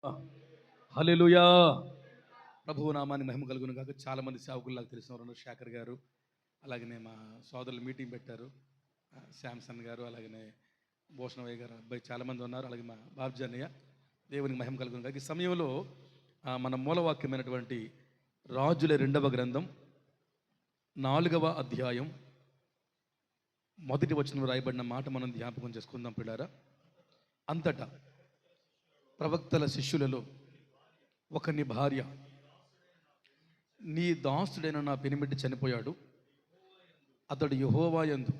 హల్లెలూయా. ప్రభువు నామాన్ని మహిమ కలుగును కాక. చాలామంది సేవకులు నాకు తెలిసిన వారు శేఖర్ గారు, అలాగనే మా సోదరులు మీటింగ్ పెట్టారు, శాంసన్ గారు, అలాగనే భూషణవయ్య గారు అబ్బాయి చాలామంది ఉన్నారు, అలాగే మా బాబ్జీ అన్నయ్య. దేవునికి మహిమ కలుగును కాక. ఈ సమయంలో మన మూలవాక్యమైనటువంటి రాజుల 2వ గ్రంథం 4వ అధ్యాయం 1వ వచనం రాయబడిన మాట మనం జ్ఞాపకం చేసుకుందాం పిల్లారా. అంతటా ప్రవక్తల శిష్యులలో ఒకని భార్య, నీ దాసుడైన నా పెనిమిటి చనిపోయాడు, అతడు యెహోవా యందు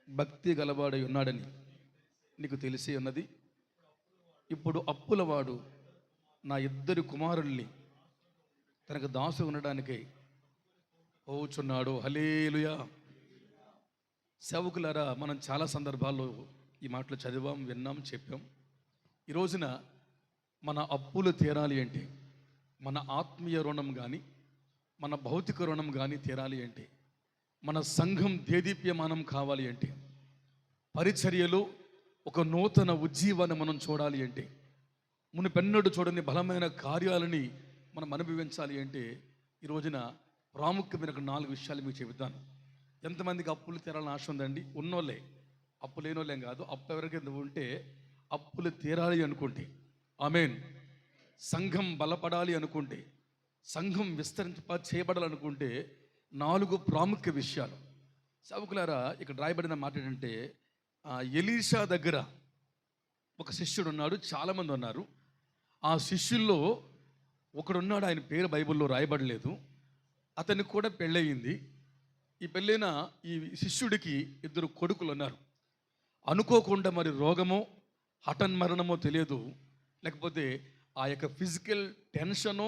భక్తి గలవాడై ఉన్నాడని నీకు తెలిసి ఉన్నది. ఇప్పుడు అప్పులవాడు నా 2 కుమారుల్ని తనకు దాసు ఉండడానికై పోవుచున్నాడు. హల్లెలూయా. సేవకులారా, మనం చాలా సందర్భాల్లో ఈ మాటలు చదివాం, విన్నాం, చెప్పాం. ఈ రోజున మన అప్పులు తీరాలి అంటే, మన ఆత్మీయ రుణం కానీ మన భౌతిక రుణం కానీ తీరాలి అంటే, మన సంఘం దేదీప్యమానం కావాలి అంటే, పరిచర్యలో ఒక నూతన ఉజ్జీవాన్ని మనం చూడాలి అంటే, మునుపెన్నడు చూడని బలమైన కార్యాలని మనం అనుభవించాలి అంటే, ఈ రోజున ప్రాముఖ్యమైన 4 విషయాలు మీకు చెబుతాను. ఎంతమందికి అప్పులు తీరాలని ఆశ ఉందండి? ఉన్నోళ్ళే, అప్పు లేనోళ్ళేం కాదు. అప్పు ఎవరికైనా ఉంటే, అప్పులు తీరాలి అనుకుంటే, ఆమేన్, సంఘం బలపడాలి అనుకుంటే, సంఘం చేయబడాలనుకుంటే 4 ప్రాముఖ్య విషయాలు. సేవకులారా, ఇక్కడ రాయబడిన మాట ఏంటంటే, ఎలీషా దగ్గర ఒక శిష్యుడు ఉన్నాడు, చాలామంది ఉన్నారు. ఆ శిష్యుల్లో ఒకడున్నాడు, ఆయన పేరు బైబిల్లో రాయబడలేదు. అతనికి కూడా పెళ్ళయింది. ఈ పెళ్ళైన ఈ శిష్యుడికి 2 కొడుకులు ఉన్నారు. అనుకోకుండా మరి రోగమో హఠన్మరణమో తెలియదు, లేకపోతే ఆ యొక్క ఫిజికల్ టెన్షనో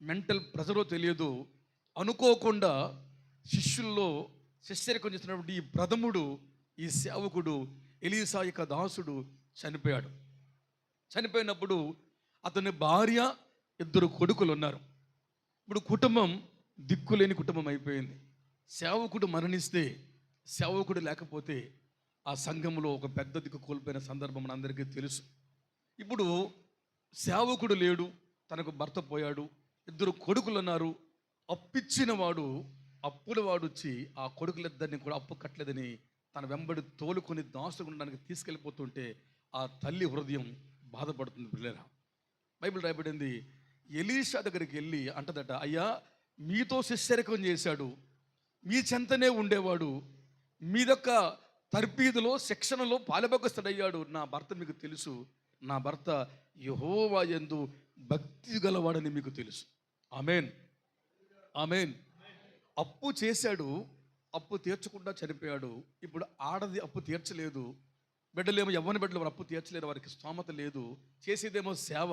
మెంటల్ ప్రెజరో తెలియదు, అనుకోకుండా శిష్యుల్లో శిష్యరికం చేసినటువంటి ఈ ప్రథముడు, ఈ సేవకుడు ఎలీషా యొక్క దాసుడు చనిపోయాడు. చనిపోయినప్పుడు అతని భార్య, 2 కొడుకులు ఉన్నారు. ఇప్పుడు కుటుంబం దిక్కులేని కుటుంబం అయిపోయింది. సేవకుడు మరణిస్తే, సేవకుడు లేకపోతే ఆ సంఘంలో ఒక పెద్ద దిక్కు కోల్పోయిన సందర్భం మనందరికీ తెలుసు. ఇప్పుడు సేవకుడు లేడు, తనకు భర్త పోయాడు, 2 కొడుకులు ఉన్నారు. అప్పిచ్చిన వాడు, అప్పుల వాడు వచ్చి ఆ కొడుకులిద్దరిని కూడా అప్పు కట్టలేదని తన వెంబడి తోలుకొని దాసుడు ఉండడానికి తీసుకెళ్ళిపోతుంటే ఆ తల్లి హృదయం బాధపడుతుంది. పిల్లరా, బైబిల్ రాయబడింది, ఎలీషా దగ్గరికి వెళ్ళి అంటదట, అయ్యా, మీతో శిష్యరికం చేశాడు, మీ చెంతనే ఉండేవాడు, మీదొక్క తర్పీదులో శిక్షణలో పాలుభాగస్తుడయ్యాడు. నా భర్త మీకు తెలుసు, నా భర్త యెహోవా యందు భక్తి గలవాడని మీకు తెలుసు. ఆమేన్, ఆమేన్. అప్పు చేశాడు, అప్పు తీర్చకుండా చనిపోయాడు. ఇప్పుడు ఆడది అప్పు తీర్చలేదు, బిడ్డలేమో యవ్వన బిడ్డలు వారు అప్పు తీర్చలేరు, వారికి స్తోమత లేదు. చేసేదేమో సేవ,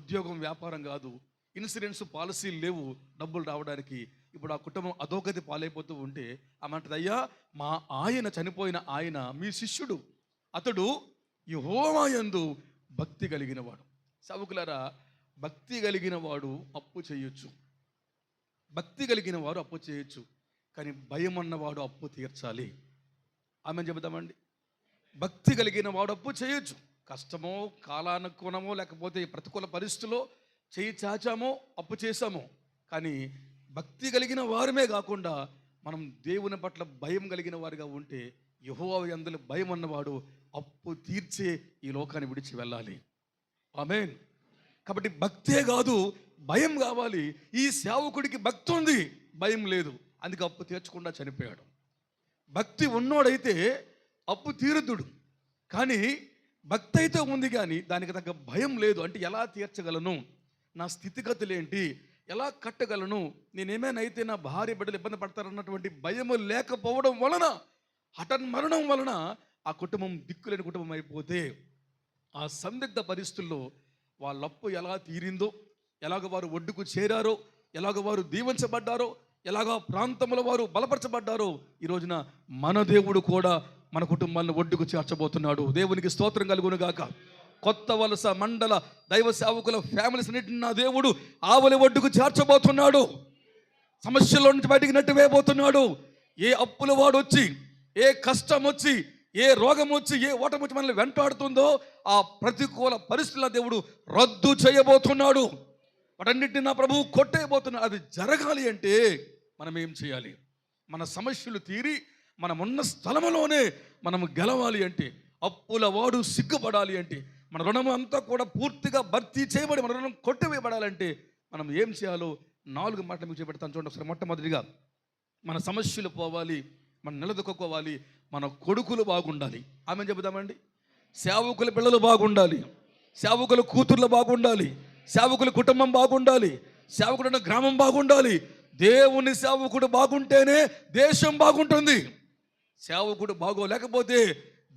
ఉద్యోగం, వ్యాపారం కాదు, ఇన్సూరెన్స్ పాలసీలు లేవు డబ్బులు రావడానికి. ఇప్పుడు ఆ కుటుంబం అధోగతి పాలైపోతూ ఉంటే ఆమె అంటది, అయ్యా, మా ఆయన చనిపోయిన ఆయన మీ శిష్యుడు, అతడు యెహోవా యందు భక్తి కలిగిన వాడు. సేవకులారా, భక్తి కలిగిన వాడు అప్పు చేయొచ్చు, భక్తి కలిగిన వారు అప్పు చేయొచ్చు, కానీ భయం అన్నవాడు అప్పు తీర్చాలి. ఆమె చెబుతామండి. భక్తి కలిగిన వాడు అప్పు చేయొచ్చు, కష్టమో కాలానుగుణమో లేకపోతే ప్రతికూల పరిస్థితుల్లో చేయి చాచామో అప్పు చేశామో, కానీ భక్తి కలిగిన వారమే కాకుండా మనం దేవుని పట్ల భయం కలిగిన వారిగా ఉంటే, యెహోవా యందు భయం అన్నవాడు అప్పు తీర్చే ఈ లోకాన్ని విడిచి వెళ్ళాలి. ఆమేన్. కాబట్టి భక్తే కాదు, భయం కావాలి. ఈ సేవకుడికి భక్తి ఉంది, భయం లేదు, అందుకే అప్పు తీర్చకుండా చనిపోయాడు. భక్తి ఉన్నోడైతే అప్పు తీరుతుడు, కానీ భక్తి అయితే ఉంది, కానీ దానికి తగ్గ భయం లేదు. అంటే ఎలా తీర్చగలను, నా స్థితిగతులు ఏంటి, ఎలా కట్టగలను, నేనేమైనా అయితే నా భార్య బిడ్డలు ఇబ్బంది పడతారన్నటువంటి భయము లేకపోవడం వలన, హఠన్మరణం వలన ఆ కుటుంబం దిక్కులేని కుటుంబం అయిపోతే, ఆ సందిగ్ధ పరిస్థితుల్లో వాళ్ళ అప్పు ఎలా తీరిందో, ఎలాగ వారు ఒడ్డుకు చేరారో, ఎలాగ వారు దీవించబడ్డారో, ఎలాగ ప్రాంతంలో వారు బలపరచబడ్డారో, ఈ రోజున మన దేవుడు కూడా మన కుటుంబాలను ఒడ్డుకు చేర్చబోతున్నాడు. దేవునికి స్తోత్రం కలుగును గాక. కొత్త వలస మండల దైవ సేవకుల ఫ్యామిలీస్ అన్నిటిని నా దేవుడు ఆవలి ఒడ్డుకు చేర్చబోతున్నాడు. సమస్యల్లో నుంచి బయటికి నెట్టివేయబోతున్నాడు. ఏ అప్పుల వాడు వచ్చి, ఏ కష్టం వచ్చి, ఏ రోగం వచ్చి ఏ ఓటమి వచ్చి మనల్ని వెంటాడుతుందో ఆ ప్రతికూల పరిస్థితుల దేవుడు రద్దు చేయబోతున్నాడు. వాటన్నిటిని నా ప్రభువు కొట్టేయబోతున్నాడు. అది జరగాలి అంటే మనం ఏం చేయాలి? మన సమస్యలు తీరి మనమున్న స్థలంలోనే మనము గెలవాలి అంటే, అప్పుల వాడు సిగ్గుపడాలి అంటే, మన రుణం అంతా కూడా పూర్తిగా భర్తీ చేయబడి మన రుణం కొట్టివేయబడాలంటే మనం ఏం చేయాలో 4 మాటలు మీకు చేపెడతాను చూడండి ఒకసారి. మొట్టమొదటిగా మన సమస్యలు పోవాలి, మనం నిలదొక్కుకోవాలి, మన కొడుకులు బాగుండాలి. ఆమె చెబుదామండి. సేవకుల పిల్లలు బాగుండాలి, సేవకుల కూతుర్లు బాగుండాలి, సేవకుల కుటుంబం బాగుండాలి, సేవకుడు గ్రామం బాగుండాలి. దేవుని సేవకుడు బాగుంటేనే దేశం బాగుంటుంది. సేవకుడు బాగోలేకపోతే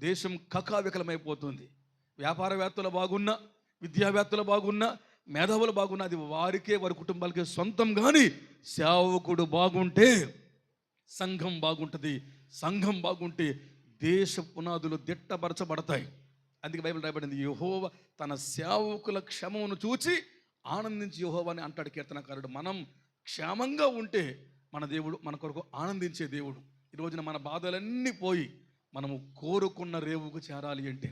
దేశం కకావికలమైపోతుంది. వ్యాపారవేత్తలు బాగున్నా, విద్యావేత్తలు బాగున్నా, మేధావులు బాగున్నా అది వారికే వారి కుటుంబాలకే సొంతం. కానీ సేవకుడు బాగుంటే సంఘం బాగుంటుంది. సంఘం బాగుంటే దేశ పునాదులు దిట్టపరచబడతాయి. అందుకే బైబిల్ రాయబడింది, యెహోవా తన సేవకుల క్షమమును చూచి ఆనందించి యెహోవా అని అంటాడు కీర్తనకారుడు. మనం క్షేమంగా ఉంటే మన దేవుడు మన కొరకు ఆనందించే దేవుడు. ఈ రోజున మన బాధలన్నీ పోయి మనము కోరుకున్న రేవుకు చేరాలి అంటే,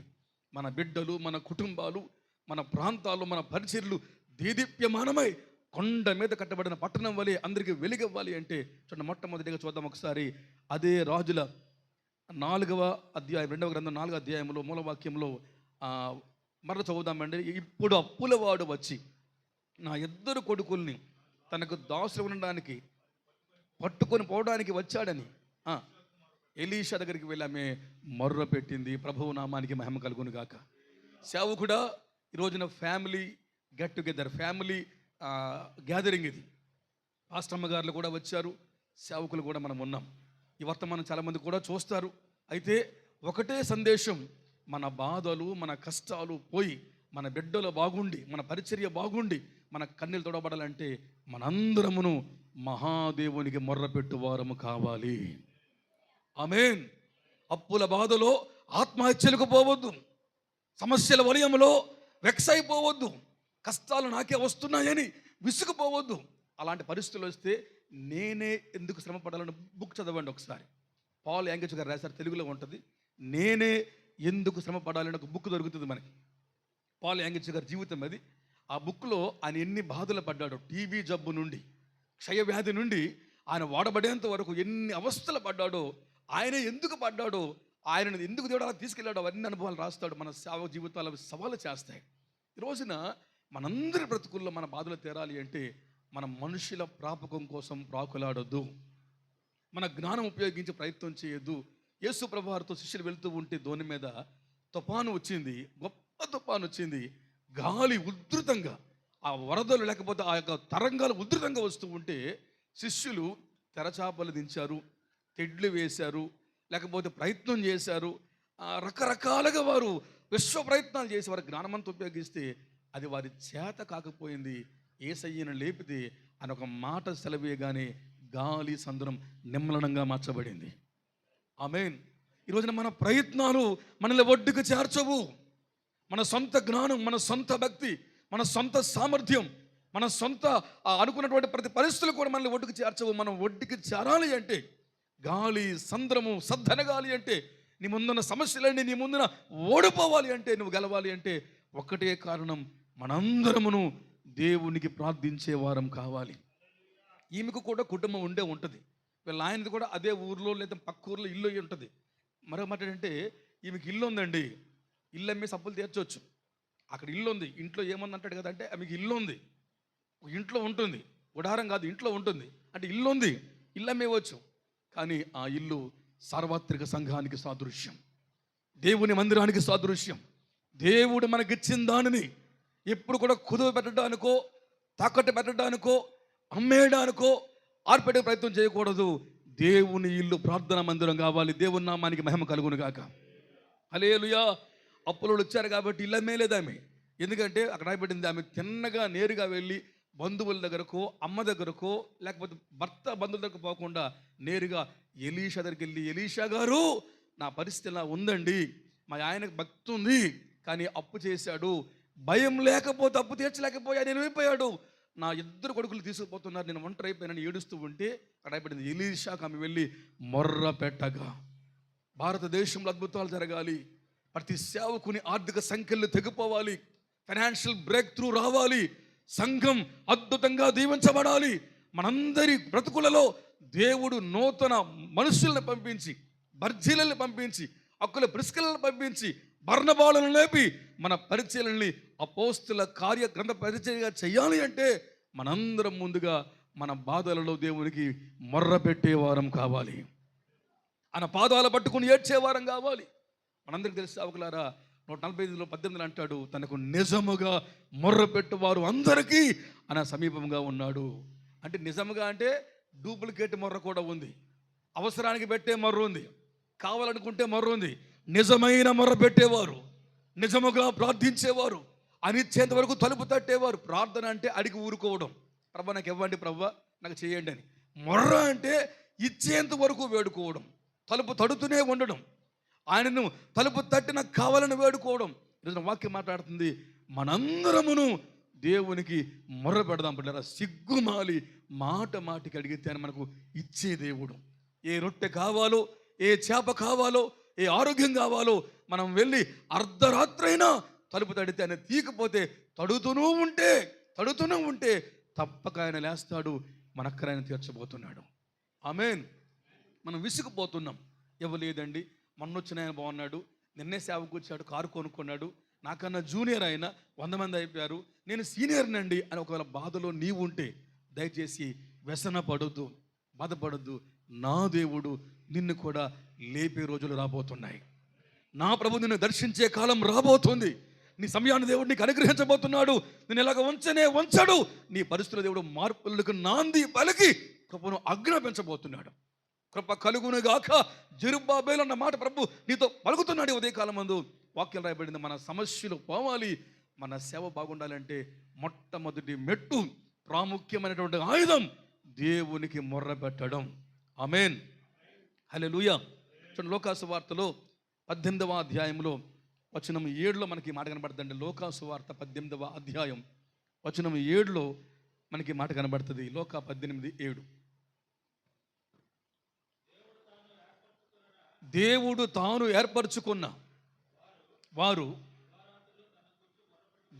మన బిడ్డలు, మన కుటుంబాలు, మన ప్రాంతాలు, మన పరిచర్లు దేదీప్యమానమై కొండ మీద కట్టబడిన పట్టణం వలె అందరికీ వెలుగవ్వాలి అంటే చూడండి. మొట్టమొదటిగా చూద్దాం ఒకసారి. అదే రాజుల 4వ అధ్యాయం 2వ గ్రంథం 4వ అధ్యాయంలో మూలవాక్యంలో మరల చదువుదామండి. ఇప్పుడు అప్పులవాడు వచ్చి నా 2 కొడుకుల్ని తనకు దాసులు ఉండడానికి పట్టుకొని పోవడానికి వచ్చాడని ఎలీషా దగ్గరికి వెళ్ళి ఆమె మొర్ర పెట్టింది. ప్రభువు నామానికి మహిమ కలుగును గాక. సేవకుడా, ఈ రోజున family get together, family gathering ఇది. పాస్టమ్మ గారులు కూడా వచ్చారు, సేవకులు కూడా మనం ఉన్నాం. ఈ వర్తమానం చాలామంది కూడా చూస్తారు. అయితే ఒకటే సందేశం, మన బాధలు మన కష్టాలు పోయి మన బిడ్డలు బాగుండి మన పరిచర్య బాగుండి మన కన్నీళ్ళు తొడబడాలంటే మనందరమును మహాదేవునికి మొర్రపెట్టు వారము కావాలి. ఆమేన్. అప్పుల బాధలో ఆత్మహత్యలకు పోవద్దు, సమస్యల వలయంలో వెక్స్ అయిపోవద్దు, కష్టాలు నాకే వస్తున్నాయని విసుగుపోవద్దు. అలాంటి పరిస్థితులు వస్తే నేనే ఎందుకు శ్రమ పడాలని బుక్ చదవండి ఒకసారి. పాల్ యాంగేజ్ గారు రాశారు, తెలుగులో ఉంటుంది. నేనే ఎందుకు శ్రమ పడాలని ఒక బుక్ దొరుకుతుంది మనకి. పాల్ యాంగేజ్ గారి జీవితం అది. ఆ బుక్లో ఆయన ఎన్ని బాధలు పడ్డాడో, టీబీ జబ్బు నుండి, క్షయవ్యాధి నుండి ఆయన వాడబడేంత వరకు ఎన్ని అవస్థలు పడ్డాడో, ఆయన ఎందుకు పడ్డాడో, ఆయనను ఎందుకు దేవుడు అలా తీసుకెళ్ళాడో అవన్నీ అనుభవాలు రాస్తాడు. మన సేవ జీవితాలు అవి సవాలు చేస్తాయి. ఈ రోజున మనందరి బ్రతుకుల్లో మన బాధలు తీరాలి అంటే మన మనుషుల ప్రాపకం కోసం ప్రాకులాడొద్దు, మన జ్ఞానం ఉపయోగించి ప్రయత్నం చేయొద్దు. యేసు ప్రభువు వారితో శిష్యులు వెళ్తూ ఉంటే దోణి మీద తుఫాను వచ్చింది, గొప్ప తుఫాను వచ్చింది. గాలి ఉధృతంగా, ఆ వరదలు లేకపోతే ఆ యొక్క తరంగాలు ఉధృతంగా వస్తూ ఉంటే శిష్యులు తెరచాపలు దించారు, తెడ్లు వేశారు, లేకపోతే ప్రయత్నం చేశారు. రకరకాలుగా వారు విశ్వ ప్రయత్నాలు చేసి వారి జ్ఞానమంతా ఉపయోగిస్తే అది వారి చేత కాకపోయింది. యేసయ్యను లేపితే అని ఒక మాట సెలవేయగానే గాలి సంద్రం నిమ్మలనంగా మార్చబడింది. ఆమేన్. ఈరోజున మన ప్రయత్నాలు మనల్ని ఒడ్డుకు చేర్చవు. మన సొంత జ్ఞానం, మన సొంత భక్తి, మన సొంత సామర్థ్యం, మన సొంత అనుకున్నటువంటి ప్రతి పరిస్థితులు కూడా మనల్ని ఒడ్డుకు చేర్చవు. మనం ఒడ్డుకి చేరాలి అంటే, గాలి సంద్రము సద్దనగాలి అంటే, నీ ముందున్న సమస్యలన్నీ నీ ముందున ఓడిపోవాలి అంటే, నువ్వు గెలవాలి అంటే ఒక్కటే కారణం, మనందరమును దేవునికి ప్రార్థించే వారం కావాలి. ఈమెకు కూడా కుటుంబం ఉండే ఉంటుంది, వీళ్ళ ఆయనది కూడా అదే ఊర్లో లేదా పక్క ఊర్లో ఇల్లు అయ్యి ఉంటుంది. మరొక మాట ఏంటంటే, ఈమెకి ఇల్లు ఉందండి, ఇల్లు అమ్మేసి అప్పులు తీర్చవచ్చు. అక్కడ ఇల్లు ఉంది, ఇంట్లో ఏముంది అంటాడు కదా, అంటే ఆమెకి ఇల్లు ఉంది, ఇంట్లో ఉంటుంది, ఉదాహరణ కాదు, ఇంట్లో ఉంటుంది అంటే ఇల్లు ఉంది, ఇల్లు అమ్మేవచ్చు. కానీ ఆ ఇల్లు సార్వత్రిక సంఘానికి సాదృశ్యం, దేవుని మందిరానికి సాదృశ్యం. దేవుడు మనకిచ్చిన దానిని ఎప్పుడు కూడా కుదువ పెట్టడానికో, తాకట్టు పెట్టడానికో, అమ్మేయడానికో, ఆర్పెట్టే ప్రయత్నం చేయకూడదు. దేవుని ఇల్లు ప్రార్థనా మందిరం కావాలి. దేవుని నామానికి మహిమ కలుగును గాక. హల్లెలూయా. అప్పులు వచ్చారు కాబట్టి ఇల్లు అమ్మేయలేదు ఆమె. ఎందుకంటే అక్కడ రాయబడింది, ఆమె తిన్నగా నేరుగా వెళ్ళి బంధువుల దగ్గరకో, అమ్మ దగ్గరకో, లేకపోతే భర్త బంధువుల దగ్గరకు పోకుండా నేరుగా ఎలీషా దగ్గరికి వెళ్ళి, ఎలీషా గారు నా పరిస్థితి ఇలా ఉందండి, మా ఆయనకు భక్తి ఉంది కానీ అప్పు చేశాడు, భయం లేకపోతే అప్పు తీర్చలేకపోయా, నేను అయిపోయాడు, నా 2 కొడుకులు తీసుకుపోతున్నారు, నేను ఒంటరి అయిపోయానని ఏడుస్తూ ఉంటే అక్కడ అయిపోయింది. ఎలీషాకు ఆమె వెళ్ళి మొర్ర పెట్టగా భారతదేశంలో అద్భుతాలు జరగాలి. ప్రతి సేవకుని ఆర్థిక సంఖ్యలు తెగిపోవాలి. ఫైనాన్షియల్ బ్రేక్ త్రూ రావాలి. సంఘం అద్భుతంగా దీవించబడాలి. మనందరి బ్రతుకులలో దేవుడు నూతన మనుషులను పంపించి, బర్జీలను పంపించి, అక్కుల ప్రిస్కిలను పంపించి, బర్నబాలను లేపి మన పరిచయలని అపోస్తుల కార్య గ్రంథ పరిచయగా చేయాలి అంటే మనందరం ముందుగా మన బాధలలో దేవునికి మొర్ర పెట్టేవారం కావాలి. ఆయన పాదాలు పట్టుకుని ఏడ్చేవారం కావాలి. మనందరికి తెలిసి అవకులారా 145:18 అంటాడు, తనకు నిజముగా మొర్ర పెట్టువారు అందరికీ ఆయన సమీపంగా ఉన్నాడు. అంటే నిజముగా అంటే డూప్లికేట్ మొర్ర కూడా ఉంది, అవసరానికి పెట్టే మొర్ర ఉంది, కావాలనుకుంటే మొర్ర ఉంది. నిజమైన మొర్ర పెట్టేవారు, నిజముగా ప్రార్థించేవారు, అనిచ్చేంత వరకు తలుపు తట్టేవారు. ప్రార్థన అంటే అడిగి ఊరుకోవడం, ప్రభా నాకు ఇవ్వండి, ప్రభా నాకు చేయండి అని. మొర్ర అంటే ఇచ్చేంత వరకు వేడుకోవడం, తలుపు తడుతూనే ఉండడం, ఆయనను తలుపు తట్టి నాకు కావాలని వేడుకోవడం. ఈరోజు వాక్యం మాట్లాడుతుంది, మనందరమును దేవునికి మొర్ర పెడదాం. పడ్డారా సిగ్గుమాలి మాట మాటికి అడిగితే ఆయన మనకు ఇచ్చే దేవుడు. ఏ రొట్టె కావాలో, ఏ చేప కావాలో, ఏ ఆరోగ్యం కావాలో మనం వెళ్ళి అర్ధరాత్రైనా తలుపు తడితే ఆయన తీయకపోతే తడుతూనే ఉంటే తప్పక ఆయన లేస్తాడు, మనక్కర ఆయన తీర్చబోతున్నాడు. ఆమేన్. మనం విసుగుపోతున్నాం. ఇవ్వలేదండి, మొన్నొచ్చిన ఆయన బాగున్నాడు, నిన్నే సేవకు వచ్చాడు, కారు కొనుక్కున్నాడు, నాకన్నా జూనియర్ ఆయన 100 మంది అయిపోయారు, నేను సీనియర్నండి అని ఒకవేళ బాధలో నీవు ఉంటే దయచేసి వ్యసన పడొద్దు, బాధపడొద్దు. నా దేవుడు నిన్ను కూడా లేపే రోజులు రాబోతున్నాయి. నా ప్రభు నిన్ను దర్శించే కాలం రాబోతుంది. నీ సమయాన్ని దేవుడు నీకు అనుగ్రహించబోతున్నాడు. నేను ఇలాగ ఉంచడు. నీ పరిస్థితుల దేవుడు మార్పులకు నాంది పలికి కృపను ఆజ్ఞాపించబోతున్నాడు. కృప కలుగును గాక జెరుబ్బాబెలు అన్న మాట ప్రభు నీతో పలుకుతున్నాడు. ఉదయకాలం మందు వాక్యం రాయబడింది. మన సమస్యలు పోవాలి, మన సేవ బాగుండాలంటే మొట్టమొదటి మెట్టు, ప్రాముఖ్యమైనటువంటి ఆయుధం దేవునికి మొర్ర పెట్టడం. ఆమేన్, హల్లెలూయా. చూడండి, లోకాసు వార్తలో 18వ అధ్యాయంలో వచనం 7లో మనకి మాట కనబడుతుందండి. లోకాసు వార్త 18వ అధ్యాయం వచనం 7లో మనకి మాట కనబడుతుంది. లోకా 18:7. దేవుడు తాను ఏర్పరచుకున్న వారు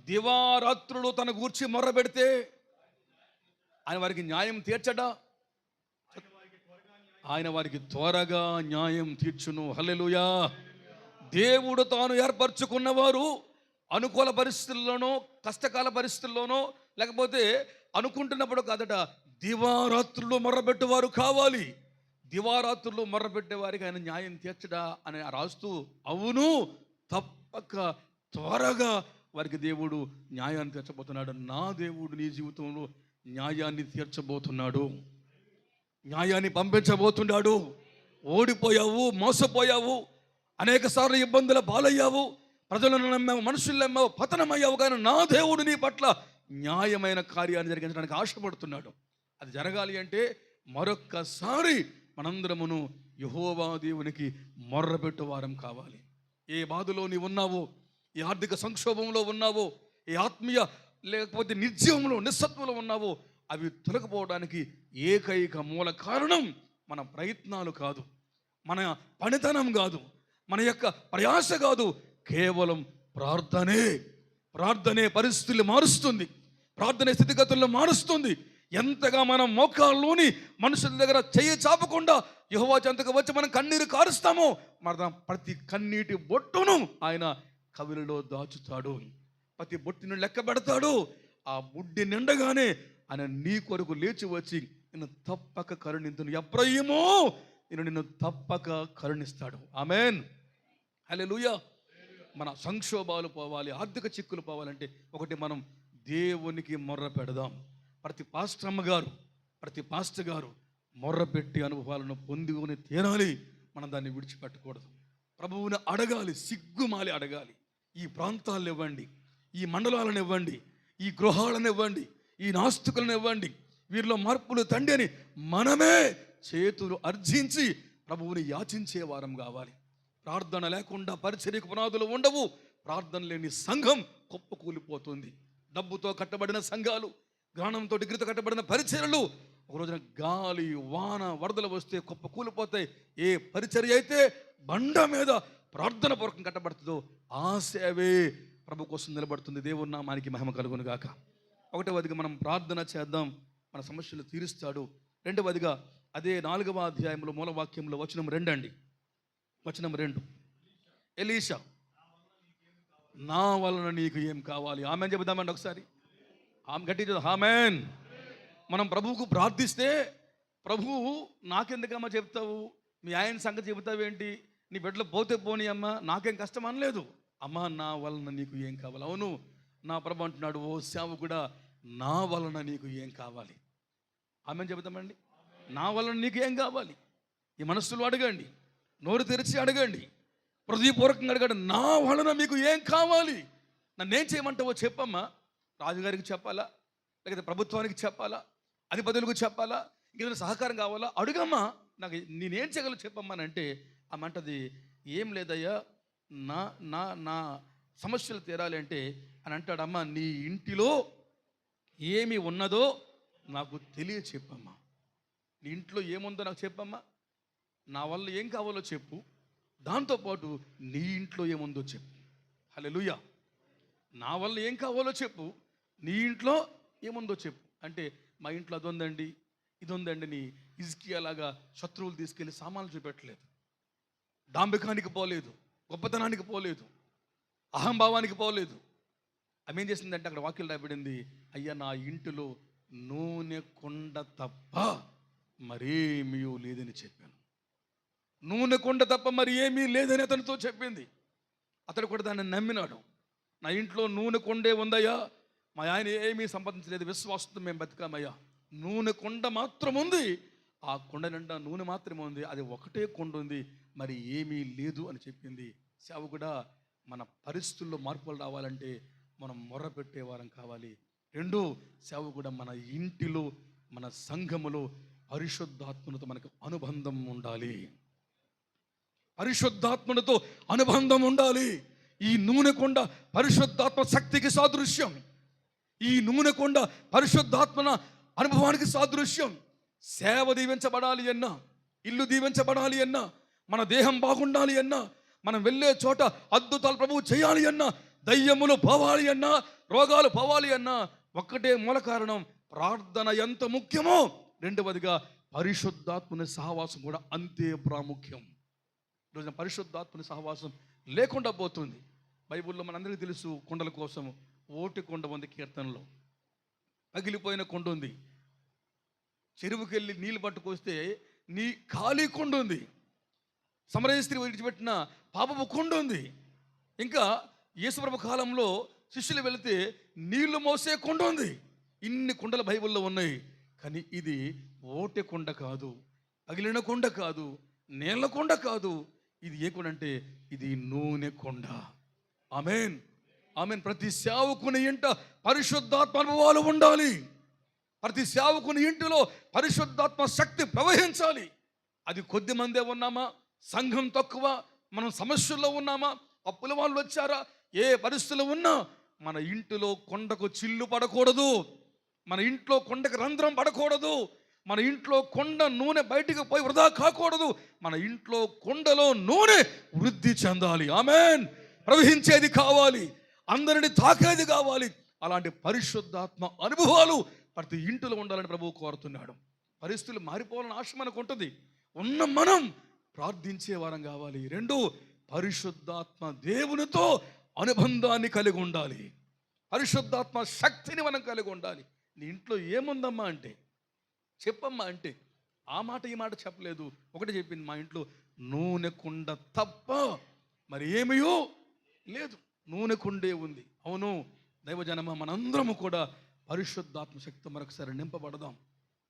దివారాత్రులు తన గూర్చి మొర్ర పెడితే ఆయన వారికి న్యాయం తీర్చడా? ఆయన వారికి త్వరగా న్యాయం తీర్చును. హల్లెలూయా. దేవుడు తాను ఏర్పరచుకున్నవారు అనుకూల పరిస్థితుల్లోనో, కష్టకాల పరిస్థితుల్లోనో, లేకపోతే అనుకుంటున్నప్పుడు కాదట, దివారాత్రులు మొర్రబెట్టేవారు కావాలి. దివారాత్రులు మొర్రబెట్టే వారికి ఆయన న్యాయం తీర్చడా అని రాస్తూ, అవును తప్పక త్వరగా వారికి దేవుడు న్యాయాన్ని తీర్చబోతున్నాడు. నా దేవుడు నీ జీవితంలో న్యాయాన్ని తీర్చబోతున్నాడు, న్యాయాన్ని పంపించబోతున్నాడు. ఓడిపోయావు, మోసపోయావు, అనేక సార్లు ఇబ్బందుల పాలయ్యావు, ప్రజలను నమ్మావు, మనుషులు నమ్మావు, పతనమయ్యావు. కానీ నా దేవుడు నీ పట్ల న్యాయమైన కార్యాన్ని జరిగించడానికి ఆశపడుతున్నాడు. అది జరగాలి అంటే మరొక్కసారి మనందరమును యెహోవా దేవునికి మొర్రపెట్టు వారం కావాలి. ఏ బాధలో నీవు ఉన్నావో, ఏ ఆర్థిక సంక్షోభంలో ఉన్నావో, ఏ ఆత్మీయ లేకపోతే నిర్జీవంలో, నిస్సత్వంలో ఉన్నావో, అవి తొలగిపోవడానికి ఏకైక మూల కారణం మన ప్రయత్నాలు కాదు, మన పనితనం కాదు, మన యొక్క ప్రయాస కాదు, కేవలం ప్రార్థనే పరిస్థితులు మారుస్తుంది, ప్రార్థనే స్థితిగతులను మారుస్తుంది. ఎంతగా మనం మోకాల్లోని మనుషుల దగ్గర చెయ్యి చాపకుండా యెహోవా చెంతకు వచ్చి మనం కన్నీరు కారుస్తామో, మన ప్రతి కన్నీటి బొట్టును ఆయన కవిలలో దాచుతాడు, ప్రతి బొట్టును లెక్క పెడతాడు. ఆ బుడ్డి నిండగానే ఆయన నీ కొరకు లేచి వచ్చి నిన్ను తప్పక కరుణింతును. ఎఫ్రాయిమూ, నేను నిన్ను తప్పక కరుణిస్తాడు. ఆమేన్, హల్లెలూయా. మన సంక్షోభాలు పోవాలి, ఆర్థిక చిక్కులు పోవాలంటే ఒకటి, మనం దేవునికి మొర్ర పెడదాం. ప్రతి పాస్టర్ గారు మొర్ర పెట్టి అనుభవాలను పొందుకొని తీరాలి. మనం దాన్ని విడిచిపెట్టకూడదు. ప్రభువుని అడగాలి, సిగ్గుమాలి అడగాలి. ఈ ప్రాంతాలను ఇవ్వండి, ఈ మండలాలను ఇవ్వండి, ఈ గృహాలను ఇవ్వండి, ఈ నాస్తికులను ఇవ్వండి, వీరిలో మార్పులు తండ్రి అని మనమే చేతులు అర్జించి ప్రభువుని యాచించే వారం కావాలి. ప్రార్థన లేకుండా పరిచర్యకు పునాదులు ఉండవు. ప్రార్థన లేని సంఘం కుప్పకూలిపోతుంది. డబ్బుతో కట్టబడిన సంఘాలు, జ్ఞానంతో డిగ్రీతో కట్టబడిన పరిచర్యలు ఒక రోజున గాలి వాన వరదలు వస్తే కుప్ప కూలిపోతాయి. ఏ పరిచర్య అయితే బండ మీద ప్రార్థన పూర్వకం కట్టబడుతుందో ఆ సేవే ప్రభు కోసం నిలబడుతుంది. దేవుని నామానికి మహిమ కలుగును గాక. ఒకటవదిగా మనం ప్రార్థన చేద్దాం, మన సమస్యలు తీరుస్తాడు. రెండవదిగా అదే 4వ అధ్యాయంలో మూలవాక్యంలో వచనం 2 అండి. వచనం 2, ఎలీషా నా వలన నీకు ఏం కావాలి? ఆమెన్ చెబుదామండి ఒకసారి. ఆమె గట్టి ఆమెన్. మనం ప్రభువుకు ప్రార్థిస్తే ప్రభువు నాకెందుకమ్మా చెప్తావు, మీ ఆయన సంగతి చెబుతావేంటి, నీ బిడ్డలు పోతే పోనీ అమ్మా, నాకేం కష్టం అనలేదు. అమ్మా నా వలన నీకు ఏం కావాలి? అవును, నా ప్రభు అంటున్నాడు, ఓ సేవకుడా నా వలన నీకు ఏం కావాలి? ఆమెన్ చెబుతామండి. నా వలన నీకు ఏం కావాలి? ఈ మనస్సులో అడగండి, నోరు తెరిచి అడగండి, హృదయపూర్వకంగా అడగండి. నా వలన మీకు ఏం కావాలి? నన్నేం చేయమంటావో చెప్పమ్మా. రాజుగారికి చెప్పాలా, లేకపోతే ప్రభుత్వానికి చెప్పాలా, అధిపతులకు చెప్పాలా, ఇంకేదైనా సహకారం కావాలా? అడుగమ్మా, నాకు నేనేం చేయగలను చెప్పమ్మా అని అంటే ఆమె అంటది, ఏం లేదయ్యా, నా నా నా సమస్యలు తీరాలి అంటే అని అంటాడమ్మా, నీ ఇంటిలో ఏమి ఉన్నదో నాకు తెలియ చెప్పమ్మా. నీ ఇంట్లో ఏముందో నాకు చెప్పమ్మా. నా వల్ల ఏం కావాలో చెప్పు, దాంతోపాటు నీ ఇంట్లో ఏముందో చెప్పు. హల్లెలూయా. నా వల్ల ఏం కావాలో చెప్పు, నీ ఇంట్లో ఏముందో చెప్పు. అంటే మా ఇంట్లో అది ఉందండి, ఇది ఉందండి నీ హిజ్కియాలాగా శత్రువులు తీసుకెళ్ళి సామాన్లు చూపెట్టలేదు, డాంబికానికి పోలేదు, గొప్పతనానికి పోలేదు, అహంభావానికి పోలేదు. ఆమె ఏం చేసిందంటే అక్కడ వాక్యం రాయబడింది, అయ్యా నా ఇంటిలో నూనె కొండ తప్ప మరేమీ లేదని చెప్పాను. నూనె కొండ తప్ప మరి ఏమీ లేదని అతనితో చెప్పింది. అతడు కూడా దాన్ని నమ్మినాడు. నా ఇంట్లో నూనె కొండే ఉందయ్యా, మా ఆయన ఏమీ సంపాదించలేదు, విశ్వాసంతో మేము బతికామయ్యా, నూనె కొండ మాత్రం ఉంది, ఆ కొండ నిండా నూనె మాత్రమే ఉంది, అది ఒకటే కొండ ఉంది, మరి ఏమీ లేదు అని చెప్పింది. సేవకుడా మన పరిస్థితుల్లో మార్పులు రావాలంటే మనం మొర్ర పెట్టేవారం కావాలి. 2, సేవకుడా మన ఇంటిలో మన సంఘములో పరిశుద్ధాత్మతో మనకు అనుబంధం ఉండాలి. పరిశుద్ధాత్మతో అనుబంధం ఉండాలి. ఈ నూనె కొండ పరిశుద్ధాత్మ శక్తికి సాదృశ్యం. ఈ నూనె కొండ పరిశుద్ధాత్మన అనుభవానికి సాదృశ్యం. సేవ దీవించబడాలి అన్నా, ఇల్లు దీవించబడాలి అన్నా, మన దేహం బాగుండాలి అన్నా, మనం వెళ్ళే చోట అద్భుతాలు ప్రభువు చేయాలి అన్నా, దయ్యములు పోవాలి అన్నా, రోగాలు పోవాలి అన్నా, ఒక్కటే మూల కారణం ప్రార్థన ఎంత ముఖ్యమో, రెండవదిగా పరిశుద్ధాత్మని సహవాసం కూడా అంతే ప్రాముఖ్యం. ఈరోజున పరిశుద్ధాత్మని సహవాసం లేకుండా పోతుంది. బైబిల్లో మనందరికీ తెలుసు, కొండల కోసం ఓటి కొండ ఉంది. కీర్తనలో పగిలిపోయిన కొండ ఉంది. చెరువుకి వెళ్ళి నీళ్ళు పట్టుకొస్తే నీ ఖాళీ కొండ ఉంది. సమరయ స్త్రీ విడిచిపెట్టిన పాపపు కొండ ఉంది. ఇంకా యేసుప్రభు కాలంలో శిష్యులు వెళితే నీళ్లు మోసే కొండ ఉంది. ఇన్ని కొండల బైబిల్లో ఉన్నాయి. కానీ ఇది ఓటె కొండ కాదు, పగిలిన కొండ కాదు, నీళ్ళ కొండ కాదు. ఇది ఏ కొండ అంటే ఇది నూనె కొండ. ఆమేన్, ఆమేన్. ప్రతి సేవకుని ఇంట పరిశుద్ధాత్మ అనుభవాలు ఉండాలి. ప్రతి సేవకుని ఇంటిలో పరిశుద్ధాత్మ శక్తి ప్రవహించాలి. అది కొద్ది మందే ఉన్నామా, సంఘం తక్కువ, మనం సమస్యల్లో ఉన్నామా, అప్పుల వాళ్ళు వచ్చారా, ఏ పరిస్థితులు ఉన్నా మన ఇంటిలో కొండకు చిల్లు పడకూడదు, మన ఇంట్లో కొండకు రంధ్రం పడకూడదు, మన ఇంట్లో కొండ నూనె బయటికి పోయి వృధా కాకూడదు. మన ఇంట్లో కొండలో నూనె వృద్ధి చెందాలి. ఆమేన్. ప్రవహించేది కావాలి, అందరిని తాకేది కావాలి. అలాంటి పరిశుద్ధాత్మ అనుభవాలు ప్రతి ఇంటిలో ఉండాలని ప్రభువు కోరుతున్నాడు. పరిస్థితులు మారిపోవాలని ఆశ మనకు ఉంటుంది. ఉన్న మనం ప్రార్థించే వారం కావాలి. 2, పరిశుద్ధాత్మ దేవునితో అనుబంధాన్ని కలిగి ఉండాలి. పరిశుద్ధాత్మ శక్తిని మనం కలిగి ఉండాలి. నీ ఇంట్లో ఏముందమ్మా అంటే చెప్పమ్మా అంటే ఆ మాట ఈ మాట చెప్పలేదు. ఒకటి చెప్పింది, మా ఇంట్లో నూనె కుండ తప్ప మరి ఏమీయో లేదు, నూనె కుండే ఉంది. అవును దైవజనమ, మనందరము కూడా పరిశుద్ధాత్మ శక్తి మరొకసారి నింపబడదాం.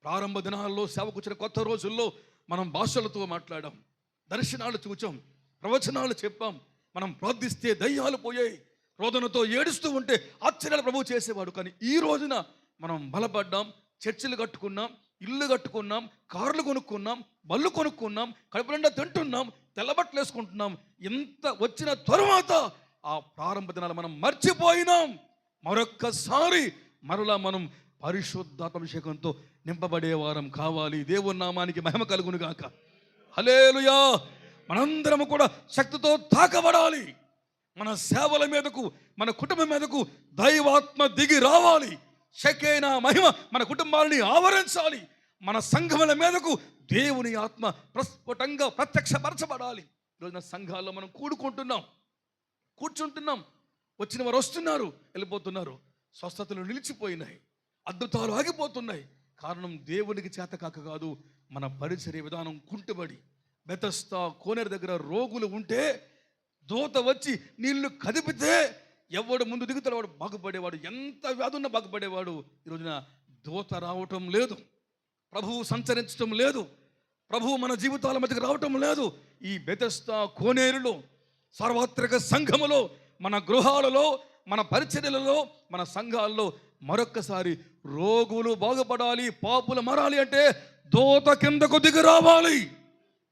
ప్రారంభ దినాల్లో సేవకుచిన కొత్త రోజుల్లో మనం భాషలతో మాట్లాడాం, దర్శనాలు చూచాం, ప్రవచనాలు చెప్పాం. మనం ప్రార్థిస్తే దయ్యాలు పోయాయి, రోదనతో ఏడుస్తూ ఉంటే ఆశ్చర్యాలు ప్రభువు చేసేవాడు. కానీ ఈ రోజున మనం బలపడ్డాం, చర్చిలు కట్టుకున్నాం, ఇల్లు కట్టుకున్నాం, కార్లు కొనుక్కున్నాం, బళ్ళు కొనుక్కున్నాం, కడుపు నిండా తింటున్నాం, తెల్లబట్టలు వేసుకుంటున్నాం. ఇంత వచ్చిన తరువాత ఆ ప్రారంభ దినాలు మనం మర్చిపోయినాం. మరొక్కసారి మరలా మనం పరిశుద్ధాత్మ అభిషేకంతో నింపబడే వారం కావాలి. దేవుని నామానికి మహిమ కలుగును గాక. హల్లెలూయా. మనందరము కూడా శక్తితో తాకబడాలి. మన సేవల మీదకు, మన కుటుంబం మీదకు దైవాత్మ దిగి రావాలి. షకేనా మహిమ మన కుటుంబాలని ఆవరించాలి. మన సంఘముల మీదకు దేవుని ఆత్మ ప్రస్ఫుటంగా ప్రత్యక్షపరచబడాలి. ఈరోజున సంఘాల్లో మనం కూర్చుంటున్నాం. వచ్చిన వారు వస్తున్నారు, వెళ్ళిపోతున్నారు. స్వస్థతలు నిలిచిపోయినాయి, అద్భుతాలు ఆగిపోతున్నాయి. కారణం దేవునికి చేతకాక కాదు, మన పరిచర్య విధానం కుంటుబడి. బెతస్తా కోనేరు దగ్గర రోగులు ఉంటే దూత వచ్చి నీళ్లు కదిపితే ఎవడు ముందు దిగుతాడు వాడు బాగుపడేవాడు. ఎంత వ్యాధి ఉన్నా బాగుపడేవాడు. ఈరోజున దూత రావటం లేదు, ప్రభువు సంచరించటం లేదు, ప్రభువు మన జీవితాల మధ్యకి రావటం లేదు. ఈ బెతస్తా కోనేరులో, సార్వత్రిక సంఘములో, మన గృహాలలో, మన పరిచర్యలలో, మన సంఘాల్లో మరొక్కసారి రోగులు బాగుపడాలి, పాపులు మారాలి అంటే దూత కిందకు దిగి రావాలి.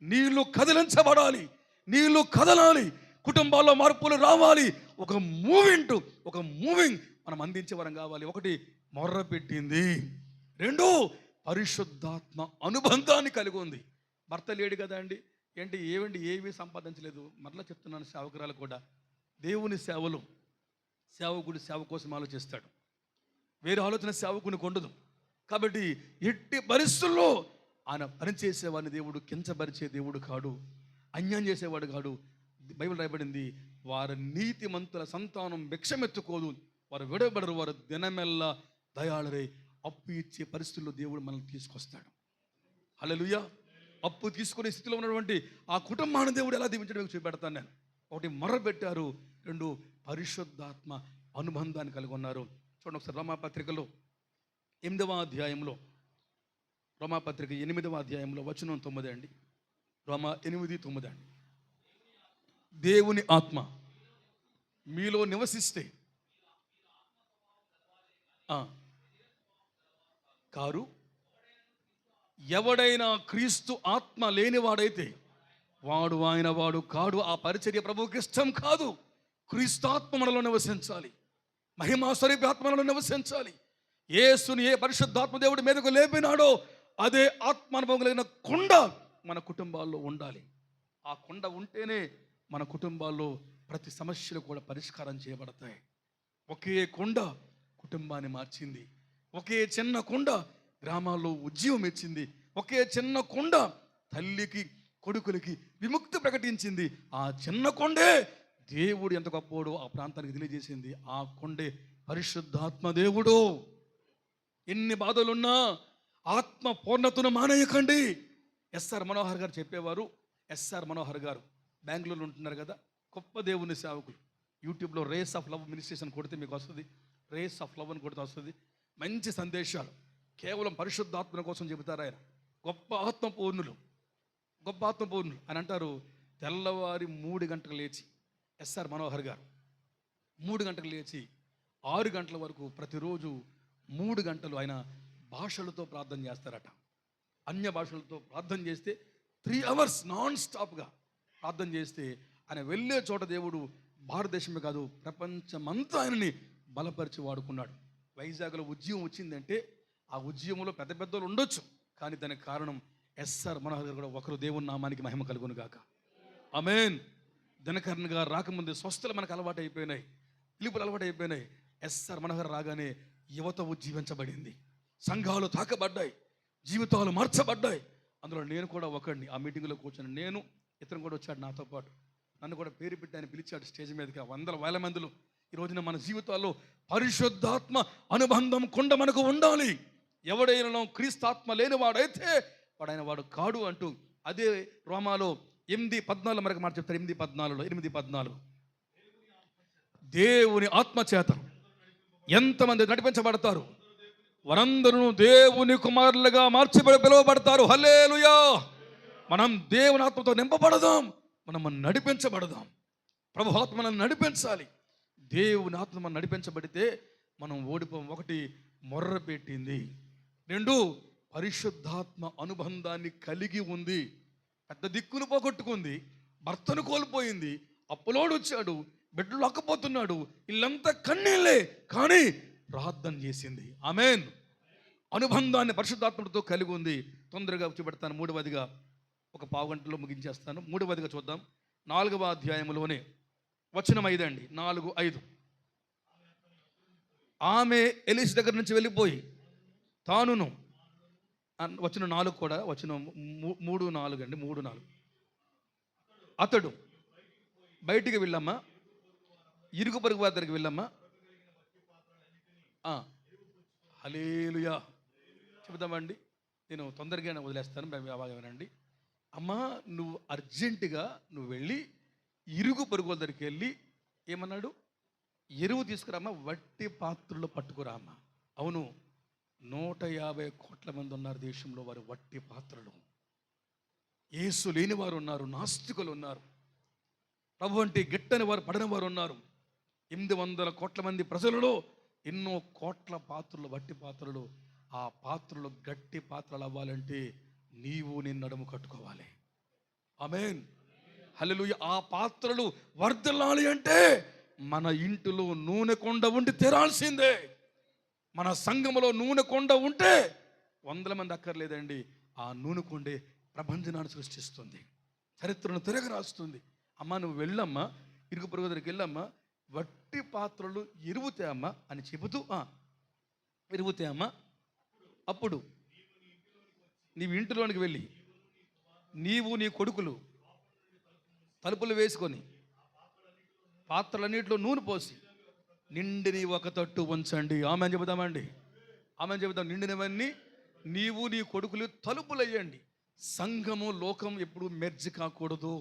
నీళ్లు కదిలించబడాలి, నీళ్లు కదలాలి, కుటుంబాల్లో మార్పులు రావాలి. ఒక మూవింగ్ మనం అందించే వరం కావాలి. ఒకటి మొర్ర పెట్టింది, రెండు పరిశుద్ధాత్మ అనుబంధాన్ని కలిగి ఉంది. భర్త లేడు కదా అండి, ఏమీ సంపాదించలేదు. మరలా చెప్తున్నాను, సేవకురాలు కూడా దేవుని సేవలు, సేవకుడు సేవ కోసం ఆలోచిస్తాడు, వేరే ఆలోచన సేవకునికి ఉండదు. కాబట్టి ఎట్టి పరిస్థితుల్లో ఆయన పనిచేసేవాడిని దేవుడు కించపరిచే దేవుడు కాడు, అన్యాయం చేసేవాడు కాడు. బైబిల్ రాయబడింది, వారి నీతిమంతుల సంతానం భిక్షమెత్తుకోదు, వారు విడబడరు, వారు దినమెల్లా దయాళరై. అప్పు ఇచ్చే పరిస్థితుల్లో దేవుడు మనల్ని తీసుకొస్తాడు. హల్లెలూయా. అప్పు తీసుకునే స్థితిలో ఉన్నటువంటి ఆ కుటుంబాన్ని దేవుడు ఎలా దీవించడం చూపెడతాను నేను. ఒకటి మొర్ర పెట్టారు, రెండు పరిశుద్ధాత్మ అనుబంధాన్ని కలిగి ఉన్నారు. చూడండి ఒకసారి రోమాపత్రికలో 8వ అధ్యాయంలో, రోమాపత్రిక 8వ అధ్యాయంలో వచనం 9 అండి. రోమా 8:9 అండి. దేవుని ఆత్మ మీలో నివసిస్తే కారు, ఎవడైనా క్రీస్తు ఆత్మ లేనివాడైతే వాడు ఆయన వాడు కాడు. ఆ పరిచర్య ప్రభువుకి ఇష్టం కాదు. క్రీస్తు ఆత్మ మనలో నివసించాలి, మహిమా స్వరూపి ఆత్మ మనలో నివసించాలి. యేసుని ఏ పరిశుద్ధాత్మ దేవుడి మీదకు లేపినాడో అదే ఆత్మానుభవం కలిగిన కొండ మన కుటుంబాల్లో ఉండాలి. ఆ కొండ ఉంటేనే మన కుటుంబాల్లో ప్రతి సమస్యలు కూడా పరిష్కారం చేయబడతాయి. ఒకే కొండ కుటుంబాన్ని మార్చింది, ఒకే చిన్న కొండ గ్రామాల్లో ఉద్యమం ఇచ్చింది, ఒకే చిన్న కొండ తల్లికి కొడుకులకి విముక్తి ప్రకటించింది. ఆ చిన్న కొండే దేవుడు ఎంత గొప్పోడో ఆ ప్రాంతానికి తెలియజేసింది. ఆ కొండే పరిశుద్ధాత్మ దేవుడు. ఎన్ని బాధలున్నా ఆత్మ పూర్ణతను మానేయకండి. ఎస్ఆర్ మనోహర్ గారు చెప్పేవారు. ఎస్ఆర్ మనోహర్ గారు బెంగళూరులో ఉంటున్నారు కదా, గొప్ప దేవుని సేవకులు. యూట్యూబ్లో రేస్ ఆఫ్ లవ్ మినిస్ట్రేషన్ కొడితే మీకు వస్తుంది, రేస్ ఆఫ్ లవ్ అని కొడితే వస్తుంది. మంచి సందేశాలు కేవలం పరిశుద్ధాత్మ కోసం చెబుతారు ఆయన. గొప్ప ఆత్మపూర్ణులు అని అంటారు. తెల్లవారి 3 గంటలకు లేచి, ఎస్ఆర్ మనోహర్ గారు 3 గంటలకు లేచి 6 గంటల వరకు ప్రతిరోజు 3 గంటలు ఆయన భాషలతో ప్రార్థన చేస్తారట. అన్య భాషలతో ప్రార్థన చేస్తే 3 hours నాన్ స్టాప్గా ప్రార్థన చేస్తే ఆయన వెళ్ళే చోట దేవుడు భారతదేశమే కాదు ప్రపంచమంతా ఆయనని బలపరిచి వాడుకున్నాడు. వైజాగ్లో ఉద్యమం వచ్చిందంటే ఆ ఉద్యమంలో పెద్ద పెద్దలు ఉండొచ్చు, కానీ దానికి కారణం ఎస్ఆర్ మనోహర్ గారు కూడా ఒకరు. దేవుని నామానికి మహిమ కలుగును గాక. ఆమేన్. దినకరన్ గారు రాకముందు స్వస్థలు మనకు అలవాటు అయిపోయినాయి, పిలుపులు అలవాటు అయిపోయినాయి. ఎస్ఆర్ మనోహర్ రాగానే యువత ఉజ్జీవించబడింది, సంఘాలు తాకబడ్డాయి, జీవితాలు మార్చబడ్డాయి. అందులో నేను కూడా ఒకడిని. ఆ మీటింగ్లో కూర్చొని నేను, ఇతను కూడా వచ్చాడు నాతో పాటు. నన్ను కూడా పేరు పెట్టి ఆయన పిలిచాడు స్టేజ్ మీదకి. 100,000 మందిలో ఈ రోజున మన జీవితాల్లో పరిశుద్ధాత్మ అనుబంధం కొండ మనకు ఉండాలి. ఎవడైనా క్రీస్తాత్మ లేనివాడైతే వాడు కాడు అంటూ అదే రోమాలో 8:14 మరొక మాట చెప్తారు. 8:14 దేవుని ఆత్మ చేత ఎంతమంది నడిపించబడతారు, వారందరూ దేవుని కుమారులుగా పిలువబడతారు. హల్లెలూయా. మనం దేవుని ఆత్మతో నింపబడదాం, మనం నడిపించబడదాం. ప్రభు ఆత్మ మనల్ని నడిపించాలి. దేవుని ఆత్మ మనం నడిపించబడితే మనం ఓడిపోం. ఒకటి మొర్ర పెట్టింది, రెండు పరిశుద్ధాత్మ అనుబంధాన్ని కలిగి ఉంది. పెద్ద దిక్కును పోగొట్టుకుంది, భర్తను కోల్పోయింది, అప్పులోడు వచ్చాడు, బిడ్డలు లక్కపోతున్నాడు, ఇల్లంతా కన్నీళ్ళే, కానీ ప్రార్థన చేసింది. ఆమేన్. అనుబంధాన్ని పరిశుద్ధాత్మతో కలిగి ఉంది. తొందరగా చూపెడతాను. మూడవదిగా ఒక పావు గంటలో ముగించేస్తాను. మూడవదిగా చూద్దాం. 4వ అధ్యాయంలోనే వచనం 5 అండి. 4:5. ఆమె ఎలీషా దగ్గర నుంచి వెళ్ళిపోయి తానును, వచనం 4 కూడా, వచనం 3:4 అండి. 3:4. అతడు బయటికి వెళ్ళమ్మా, ఇరుగు పొరుగు వారి దగ్గరికి వెళ్ళమ్మా. హల్లెలూయా చెబుదామండి. నేను తొందరగానే వదిలేస్తాను, వినండి. అమ్మా, నువ్వు అర్జెంటుగా నువ్వు వెళ్ళి ఇరుగు పొరుగు దగ్గరికి వెళ్ళి ఏమన్నాడు? ఎరువు తీసుకురామ్మా, వట్టి పాత్రలో పట్టుకురామ్మా. అవును, 150 కోట్ల మంది ఉన్నారు దేశంలో. వారు వట్టి పాత్రలు. యేసు లేని వారు ఉన్నారు, నాస్తికులు ఉన్నారు, ప్రభు అంటే గిట్టని వారు, పడని వారు ఉన్నారు. 800 కోట్ల మంది ప్రజలలో ఎన్నో కోట్ల పాత్రలు, వట్టి పాత్రలు. ఆ పాత్రలు గట్టి పాత్రలు అవ్వాలంటే నీవు నీ నడుము కట్టుకోవాలి. ఆమేన్, హల్లెలూయా. ఆ పాత్రలు వర్ధిల్లాలి అంటే మన ఇంటిలో నూనె కొండ ఉండి తెరాల్సిందే. మన సంఘములో నూనె కొండ ఉంటే 100 మంది అక్కర్లేదండి. ఆ నూనె కొండే ప్రపంచాన్ని సృష్టిస్తుంది, చరిత్రను తిరగరాస్తుంది. అమ్మ, నువ్వు వెళ్ళమ్మా, ఇరుగు పొరుగు దగ్గరికి వెళ్ళమ్మా, వట్టి పాత్రలు ఎరుగుతే అమ్మా అని చెబుతూ ఎరుగుతే అమ్మా. అప్పుడు నీవు ఇంటిలోనికి వెళ్ళి నీవు నీ కొడుకులు తలుపులు వేసుకొని పాత్రలన్నింటిలో నూనె పోసి నిండిని ఒక తట్టు ఉంచండి. ఆమె చెబుదామండి. ఆమె చెబుదాం. నిండినవన్నీ నీవు నీ కొడుకులు తలుపులు వేయండి. సంఘము లోకం ఎప్పుడు మెర్జ్ కాకూడదు.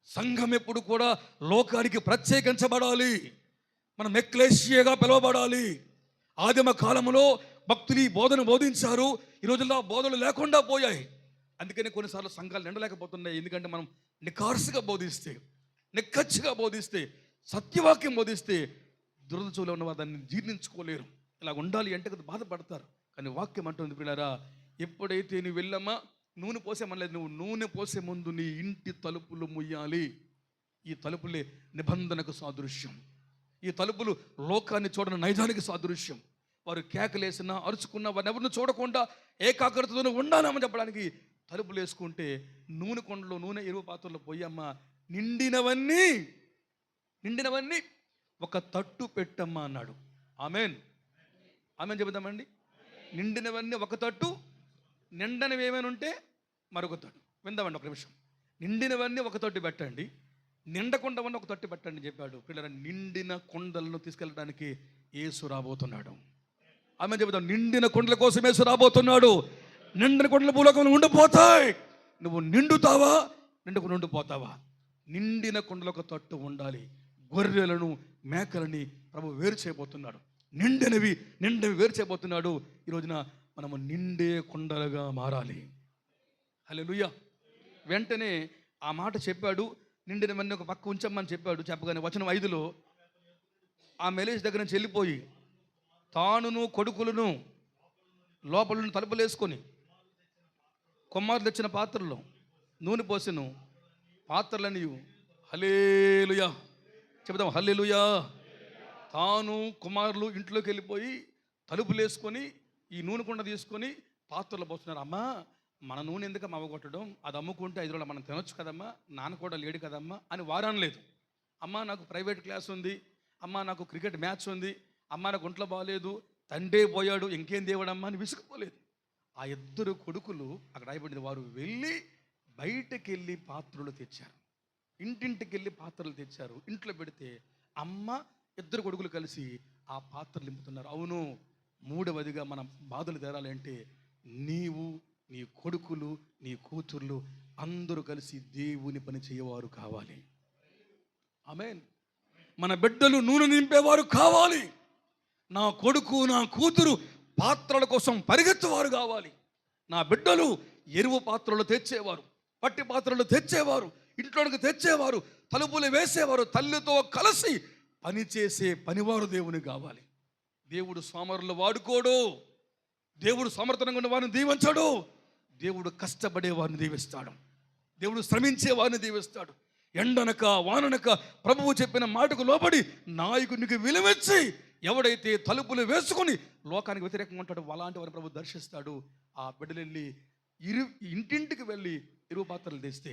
సంఘం ఎప్పుడు కూడా లోకానికి ప్రత్యేకించబడాలి. మనం ఎక్లేషియాగా పిలువబడాలి. ఆదిమ కాలంలో భక్తులు ఈ బోధన బోధించారు. ఈ రోజుల్లో ఆ బోధనలు లేకుండా పోయాయి. అందుకని కొన్నిసార్లు సంఘాలు నిండలేకపోతున్నాయి. ఎందుకంటే మనం నిఖార్సుగా బోధిస్తే, నిక్కచ్చిగా బోధిస్తే, సత్యవాక్యం బోధిస్తే దురదచూలో ఉన్న దాన్ని జీర్ణించుకోలేరు. ఇలా ఉండాలి అంటే కదా బాధపడతారు. కానీ వాక్యం అంటుంది, పిల్లరా, ఎప్పుడైతే నువ్వు వెళ్ళమ్మా, నూనె పోసేమనలేదు, నువ్వు నూనె పోసే ముందు నీ ఇంటి తలుపులు ముయ్యాలి. ఈ తలుపులే నిబంధనకు సాదృశ్యం. ఈ తలుపులు లోకాన్ని చూడని నైజానికి సాదృశ్యం. వారు కేకలేసినా అరుచుకున్నా వారిని ఎవరిని చూడకుండా ఏకాగ్రతతో ఉండాలని చెప్పడానికి తలుపులు వేసుకుంటే నూనె కొండలో నూనె ఎరువు పాత్రలో పోయమ్మా, నిండినవన్నీ ఒక తట్టు పెట్టమ్మా అన్నాడు. Amen, amen చెబుదామండి. నిండినవన్నీ ఒక తట్టు, నిండనివి ఏమైనా ఉంటే మరొక తట్టు. విందామండి ఒక నిమిషం. నిండినవన్నీ ఒక తట్టు పెట్టండి, నిండకుండవన్నీ ఒక తట్టు పెట్టండి చెప్పాడు. పిల్లల నిండిన కొండలను తీసుకెళ్ళడానికి యేసు రాబోతున్నాడు. ఆమె చెబుతాం. నిండిన కొండల కోసం యేసు రాబోతున్నాడు. నిండిన కొండల భూలోకంలో ఉండిపోతాయి. నువ్వు నిండుతావా, నిండుకు ఉండిపోతావా? నిండిన కొండల ఒక తట్టు ఉండాలి. గొర్రెలను మేకలని ప్రభు వేరు చేయబోతున్నాడు. నిండినవి వేరు చేయబోతున్నాడు. ఈ రోజున మనము నిండే కొండలుగా మారాలి. హల్లెలూయా. వెంటనే ఆ మాట చెప్పాడు. నిండినవన్నీ ఒక పక్క ఉంచమ్మని చెప్పాడు. చెప్పగానే వచనం 5లో ఆ ఎలీషా దగ్గర నుంచి వెళ్ళిపోయి తానును కొడుకులను లోపల తలుపులు వేసుకొని కుమారులు తెచ్చిన పాత్రలో నూనె పోసెను. పాత్రలని హల్లెలూయా చెబుదాం. హల్లెలూయా. తాను కుమారులు ఇంట్లోకి వెళ్ళిపోయి తలుపులు వేసుకొని ఈ నూనె కుండ తీసుకొని పాత్రలో పోస్తున్నారు. అమ్మా, మన నూనె ఎందుకు అవ్వగొట్టడం, అది అమ్ముకుంటే 5 రోజులు మనం తినొచ్చు కదమ్మా, నాన్న కూడా లేడు కదమ్మా అని వారనలేదు. అమ్మా, నాకు ప్రైవేట్ క్లాస్ ఉంది, అమ్మా నాకు క్రికెట్ మ్యాచ్ ఉంది, అమ్మా నాకు ఒంట్లో బాగాలేదు, తండ్రే పోయాడు, ఇంకేం దేవుడమ్మా అని విసుకుపోలేదు. ఆ 2 కొడుకులు అక్కడ అయిపోయింది. వారు వెళ్ళి బయటకు వెళ్ళి పాత్రలు తెచ్చారు. ఇంటింటికి వెళ్ళి పాత్రలు తెచ్చారు. ఇంట్లో పెడితే అమ్మ 2 కొడుకులు కలిసి ఆ పాత్రలు నింపుతున్నారు. అవును, 3వదిగా మన బాధలు తీరాలంటే నీవు, నీ కొడుకులు, నీ కూతుర్లు అందరూ కలిసి దేవుని పని చేయవారు కావాలి. ఆమేన్. మన బిడ్డలు నూనె నింపేవారు కావాలి. నా కొడుకు, నా కూతురు పాత్రల కోసం పరిగెత్తువారు కావాలి. నా బిడ్డలు ఎరువు పాత్రలు తెచ్చేవారు, పట్టి పాత్రలు తెచ్చేవారు, ఇంట్లోకి తెచ్చేవారు, తలుపులు వేసేవారు, తల్లితో కలిసి పనిచేసే పనివారు దేవుని కావాలి. దేవుడు సోమరులు వాడుకోడు. దేవుడు సమర్థనంగా ఉన్న వారిని దీవించాడు. దేవుడు కష్టపడే వారిని దీవిస్తాడు. దేవుడు శ్రమించే వారిని దీవిస్తాడు. ఎండనక వాననక ప్రభువు చెప్పిన మాటకు లోబడి నాయకునికి విలువిచ్చి ఎవడైతే తలుపులు వేసుకొని లోకానికి వ్యతిరేకంగా ఉంటాడో అలాంటి వారిని ప్రభు దర్శిస్తాడు. ఆ బిడ్డలు వెళ్ళి ఇంటింటికి వెళ్ళి ఎరువు పాత్రలు తెస్తే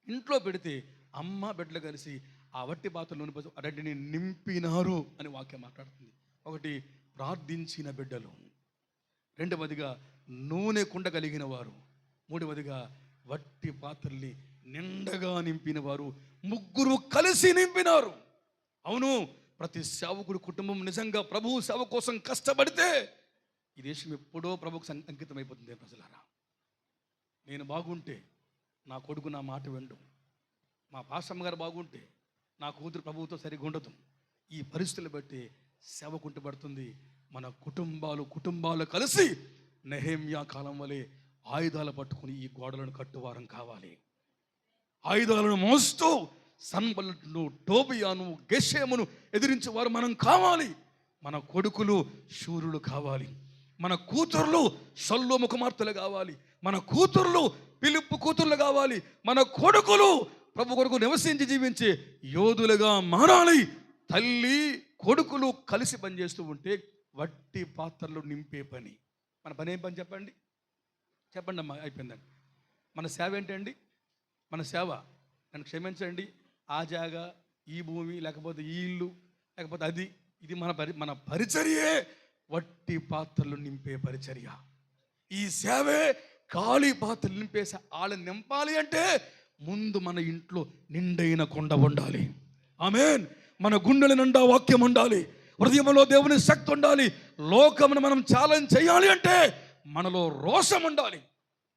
ఇంట్లో పెడితే అమ్మ బిడ్డలు కలిసి ఆ వట్టి పాత్రలు నూనె పోసి అరటిని నింపినారు అని వాక్యం మాట్లాడుతుంది. ఒకటి ప్రార్థించిన బిడ్డలు, రెండవదిగా నూనె కుండ కలిగిన వారు, మూడవదిగా వట్టి పాత్రల్ని నిండగా నింపిన వారు, ముగ్గురు కలిసి నింపినారు. అవును, ప్రతి సేవకుడు కుటుంబం నిజంగా ప్రభువు సేవ కోసం కష్టపడితే ఈ దేశం ఎప్పుడో ప్రభువుకు అంకితం అయిపోతుంది. ప్రజలారా, నేను బాగుంటే నా కొడుకు నా మాట వినడు, మా పాస్టమ్మ గారు బాగుంటే నా కూతురు ప్రభువుతో సరిగా ఉండదు. ఈ పరిస్థితులు బట్టి సేవ కుంటుపడుతుంది. మన కుటుంబాలు కలిసి నెహెమ్యా కాలం వలె ఆయుధాలు పట్టుకుని ఈ గోడలను కట్టువారం కావాలి. ఆయుధాలను మోస్తూ సన్బల్లును, టోబియాను, గెషేమును ఎదిరించేవారు మనం కావాలి. మన కొడుకులు శూరులు కావాలి, మన కూతుర్లు షల్లూము కుమార్తెలు కావాలి, మన కూతుర్లు పిలుపు కూతుర్లు కావాలి, మన కొడుకులు ప్రభు కొరకు నివసించి జీవించే యోధులుగా మారాలి. తల్లి కొడుకులు కలిసి పనిచేస్తూ ఉంటే వట్టి పాత్రలు నింపే పని. మన పని ఏం పని చెప్పండి అమ్మా, అయిపోయిందండి. మన సేవ ఏంటండి? మన సేవ, నన్ను క్షమించండి, ఆ జాగా, ఈ భూమి, లేకపోతే ఈ ఇల్లు, లేకపోతే అది, ఇది మన పరిచర్యే వట్టి పాత్రలు నింపే పరిచర్య. ఈ సేవే ఖాళీ పాత్రలు నింపేసి వాళ్ళని నింపాలి అంటే ముందు మన ఇంట్లో నిండైన కొండ ఉండాలి. ఆమేన్. మన గుండెల నిండా వాక్యం ఉండాలి, హృదయంలో దేవుని శక్తి ఉండాలి. లోకమును మనం ఛాలెంజ్ చేయాలి అంటే మనలో రోషం ఉండాలి,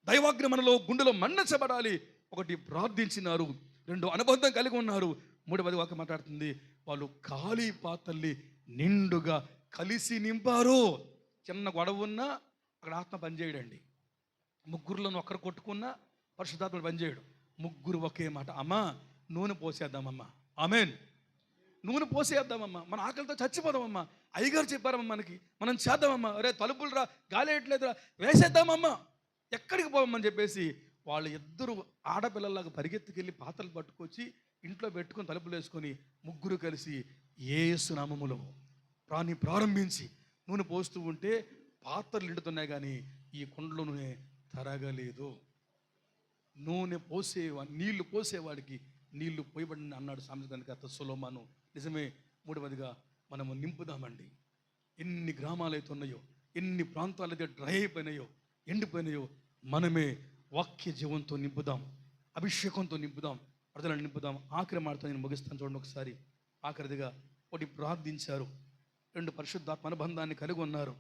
దైవాగ్ని మనలో గుండెలో మన్నచబడాలి. ఒకటి ప్రార్థించినారు, రెండు అనుబంధం కలిగి ఉన్నారు, మూడవది వాక్యం మాట్లాడుతుంది వాళ్ళు ఖాళీ పాత్రల్ని నిండుగా కలిసి నింపారు. చిన్న గొడవ ఉన్నా అక్కడ ఆత్మ పనిచేయడండి. ముగ్గురులను ఒక్కరు కొట్టుకున్నా పరిశుద్ధాత్మ పనిచేయడు. ముగ్గురు ఒకే మాట, అమ్మా నూనె పోసేద్దామమ్మా. ఆమేన్. నూనె పోసేద్దామమ్మా, మన ఆకలితో చచ్చిపోదామమ్మా. అయ్యగారు చెప్పారమ్మా మనకి, మనం చేద్దామమ్మా. అరే తలుపులు రా, గాలి వేయట్లేదురా, వేసేద్దామమ్మా, ఎక్కడికి పోవమ్మని చెప్పేసి వాళ్ళు ఇద్దరు ఆడపిల్లలాగా పరిగెత్తుకెళ్ళి పాత్రలు పట్టుకొచ్చి ఇంట్లో పెట్టుకొని తలుపులు వేసుకొని ముగ్గురు కలిసి యేసు నామములో ప్రారంభించి నూనె పోస్తూ ఉంటే పాత్రలు నిండుతున్నాయి, కానీ ఈ కుండలో నూనె తరగలేదు. నూనె నీళ్లు పోసేవాడికి నీళ్లు పోయబడిన అన్నాడు సామెతకర్త సొలొమోను. నిజమే. మూడవదిగా మనము నింపుదామండి. ఎన్ని గ్రామాలు అయితే ఉన్నాయో, ఎన్ని ప్రాంతాలు అయితే డ్రై అయిపోయినాయో, ఎండిపోయినాయో, మనమే వాక్య జీవంతో నింపుదాం, అభిషేకంతో నింపుదాం, ప్రజలను నింపుదాం. ఆఖరి మాటతో నేను ముగిస్తాను, చూడండి ఒకసారి. ఆఖరిదిగా ఒకటి ప్రార్థించారు, రెండు పరిశుద్ధాత్మ అనుబంధాన్ని కలిగి ఉన్నారు,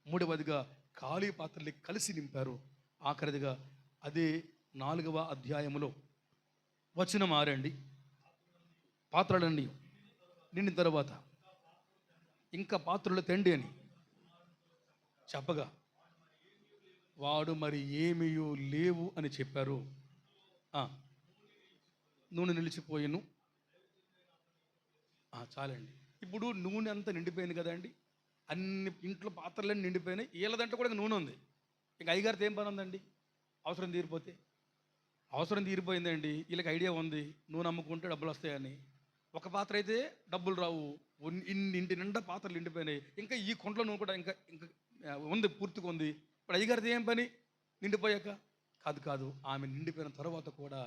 మూడవదిగా ఖాళీ పాత్రల్ని కలిసి నింపారు, ఆఖరిదిగా అదే 4వ అధ్యాయములో వచనం 6 పాత్రలన్నీ నిండిన తర్వాత ఇంకా పాత్రలు తెండి అని చెప్పగా వాడు మరి ఏమీయో లేవు అని చెప్పారు. నూనె నిలిచిపోయాను. చాలండి. ఇప్పుడు నూనె అంతా నిండిపోయింది కదండి, అన్ని ఇంట్లో పాత్రలన్నీ నిండిపోయినాయి, వీళ్ళదంటే కూడా నూనె ఉంది. ఇంకా అయ్యగారితో ఏం పని ఉందండి? అవసరం తీరిపోయిందండి. వీళ్ళకి ఐడియా ఉంది నూనె అమ్ముకుంటే డబ్బులు వస్తాయని. ఒక పాత్ర అయితే డబ్బులు రావు, ఇంటి నిండా పాత్రలు నిండిపోయినాయి, ఇంకా ఈ కుండలో నూనె కూడా ఇంకా ఇంకా ఉంది, పూర్తిగా ఉంది. ఇప్పుడు అయ్యగారితో ఏం పని నిండిపోయాక? కాదు, ఆమె నిండిపోయిన తర్వాత కూడా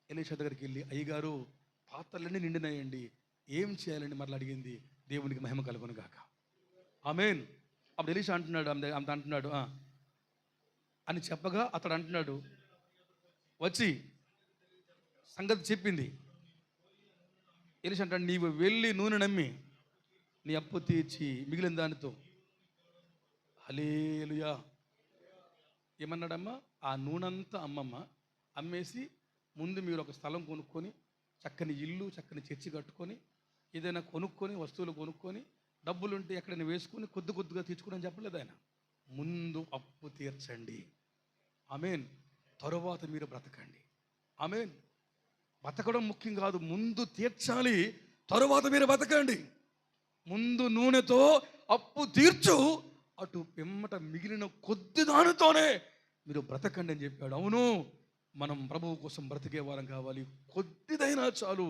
ఎలీషా దగ్గరికి వెళ్ళి, అయ్యగారు పాత్రలన్నీ నిండినాయండి, ఏం చేయాలండి మరలా అడిగింది. దేవునికి మహిమ కలుగును గాక. ఆమేన్. అప్పుడు ఎలీషా అంటున్నాడు, ఆమె అంటున్నాడు అని చెప్పగా అతడు అంటున్నాడు, వచ్చి సంగతి చెప్పింది. ఎలీషా అంటాడు, నీవు వెళ్ళి నూనె నమ్మి నీ అప్పు తీర్చి మిగిలిన దానితో హల్లెలూయా. ఏమన్నాడమ్మా? ఆ నూనెంతా అమ్మేసి ముందు మీరు ఒక స్థలం కొనుక్కొని, చక్కని ఇల్లు, చక్కని చర్చి కట్టుకొని, ఏదైనా కొనుక్కొని, వస్తువులు కొనుక్కొని, డబ్బులుంటే ఎక్కడైనా వేసుకొని కొద్దిగా తీర్చుకోవడం చెప్పలేదు ఆయన. ముందు అప్పు తీర్చండి, ఆమేన్, తరువాత మీరు బ్రతకండి. ఆమేన్. బతకడం ముఖ్యం కాదు, ముందు తీర్చాలి, తరువాత మీరు బతకండి. ముందు నూనెతో అప్పు తీర్చు, అటు పిమ్మట మిగిలిన కొద్ది దానితోనే మీరు బ్రతకండి అని చెప్పాడు. అవును, మనం ప్రభువు కోసం బ్రతికే వారం కావాలి. కొద్దిదైనా చాలు,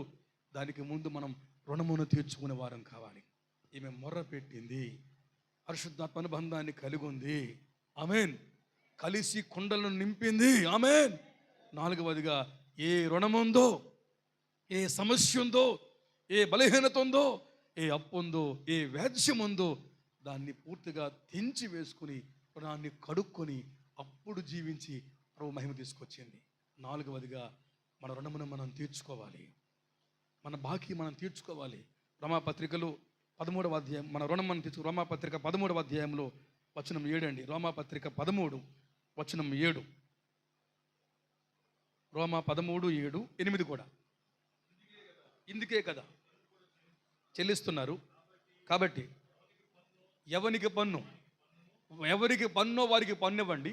దానికి ముందు మనం రుణమును తీర్చుకునే వారం కావాలి. ఈమె మొర్ర పెట్టింది, పరిశుద్ధాత్మ అనుబంధాన్ని కలిగి ఉంది. ఆమేన్. కలిసి కుండలను నింపింది. ఆమేన్. నాలుగవదిగా, ఏ రుణం ఉందో, ఏ సమస్య ఉందో, ఏ బలహీనత ఉందో, ఏ అప్పు ఉందో, ఏ వ్యాధ్యం ఉందో దాన్ని పూర్తిగా తెంచి వేసుకుని రుణాన్ని కడుక్కొని అప్పుడు జీవించి ప్రభు మహిమ తీసుకొచ్చింది. నాలుగవదిగా, మన రుణమును మనం తీర్చుకోవాలి, మన బాకీ మనం తీర్చుకోవాలి. రోమాపత్రికలు 13వ అధ్యాయం, మన రుణం మనం తీర్చుకో. రోమాపత్రిక 13వ అధ్యాయంలో వచనం 7 అండి. రోమాపత్రిక 13 వచనం 7. రోమా 13:7, 8 కూడా. ఇందుకే కదా చెల్లిస్తున్నారు. కాబట్టి ఎవరికి పన్నో వారికి పన్ను ఇవ్వండి,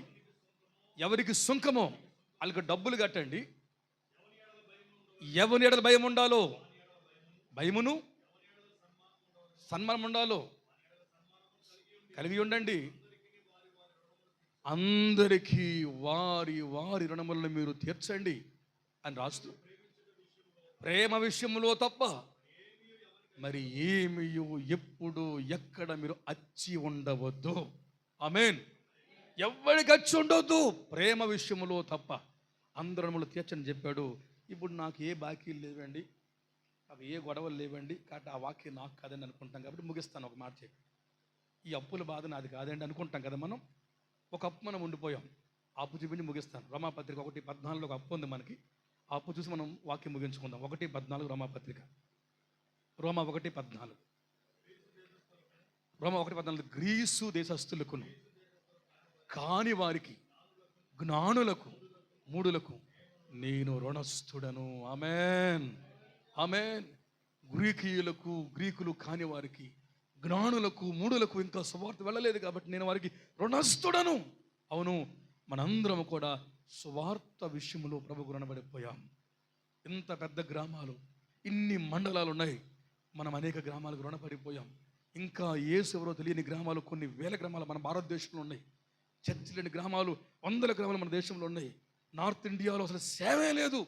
ఎవరికి సుంకమో వాళ్ళకి డబ్బులు కట్టండి. ఎవరి ఎడల భయం ఉండాలో భయమును, సన్మానం ఉండాలో కలిగి ఉండండి. అందరికీ వారి వారి రుణములను మీరు తీర్చండి అని రాస్తూ, ప్రేమ విషయంలో తప్ప మరి ఏమి ఎప్పుడు ఎక్కడ మీరు అచ్చి ఉండవద్దు. ఆమేన్. ఎవరికి అచ్చి ఉండొద్దు, ప్రేమ విషయంలో తప్ప. అందరు రుణములు తీర్చని చెప్పాడు. ఇప్పుడు నాకు ఏ బాకీలు లేవండి, నాకు ఏ గొడవలు లేవండి, కాబట్టి ఆ వాక్యం నాకు కాదని అనుకుంటాం. కాబట్టి ముగిస్తాను ఒక మాట చెప్పి. ఈ అప్పుల బాధ నాది కాదండి అనుకుంటాం కదా మనం. ఒక అప్పు మనం ఉండిపోయాం, అప్పు చూపించి ముగిస్తాను. రోమాపత్రిక 1:14 ఒక అప్పు ఉంది మనకి. ఆ అప్పు చూసి మనం వాక్యం ముగించుకుందాం. 1:14 రోమాపత్రిక. రోమా 1:14. రోమా 1:14. గ్రీసు దేశస్థులకును కాని వారికి, జ్ఞానులకు, మూఢులకు నేను రుణస్థుడను. ఆమేన్. ఆమేన్. గ్రీకులు కాని వారికి, జ్ఞానులకు, మూఢులకు ఇంకా సువార్త వెళ్ళలేదు కాబట్టి నేను వారికి రుణస్థుడను. అవును, మనందరం కూడా సువార్త విషయంలో ప్రభుకు రుణపడిపోయాం. ఇంత పెద్ద గ్రామాలు, ఇన్ని మండలాలు ఉన్నాయి, మనం అనేక గ్రామాలకు రుణపడిపోయాం. ఇంకా యేసు ఎవరో తెలియని గ్రామాలు, కొన్ని వేల గ్రామాలు మన భారతదేశంలో ఉన్నాయి. చర్చి లేని గ్రామాలు, వందల గ్రామాలు మన దేశంలో ఉన్నాయి. నార్త్ ఇండియాలో అసలు సేవే లేదు.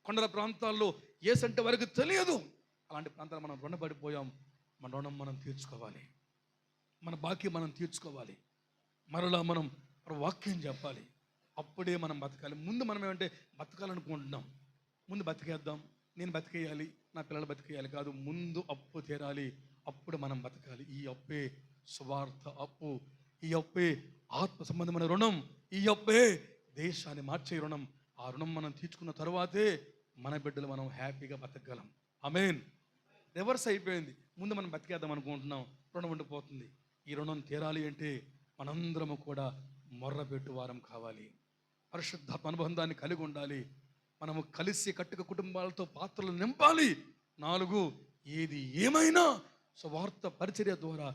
కొండల ప్రాంతాల్లో యేసు అంటే వారికి తెలియదు. అలాంటి ప్రాంతాలు మనం రుణపడిపోయాం. మన రుణం మనం తీర్చుకోవాలి, మన బాకీ మనం తీర్చుకోవాలి. మరలా మనం వాక్యం చెప్పాలి, అప్పుడే మనం బతకాలి. ముందు మనం ఏమంటే బతకాలనుకుంటున్నాం, ముందు బతికేద్దాం, నేను బతికేయాలి, నా పిల్లలు బతికేయాలి కాదు. ముందు అప్పు తీరాలి, అప్పుడు మనం బతకాలి. ఈ అప్పే సువార్త అప్పు, ఈ అప్పే ఆత్మ సంబంధమైన రుణం, ఈ అప్పే దేశాన్ని మార్చే రుణం. ఆ రుణం మనం తీర్చుకున్న తర్వాతే మన బిడ్డలు మనం హ్యాపీగా బతకగలం. ఆమేన్. రివర్స్ అయిపోయింది. ముందు మనం బతికేద్దాం అనుకుంటున్నాం, రుణం ఉండిపోతుంది. ఈ రుణం తీరాలి అంటే మనందరము కూడా మొర్రపెట్టు వారం కావాలి, పరిశుద్ధాత్మ అనుబంధాన్ని కలిగి ఉండాలి. మనము కలిసి కట్టుక కుటుంబాలతో పాత్రలు నింపాలి. 4, ఏది ఏమైనా సువార్త పరిచర్య ద్వారా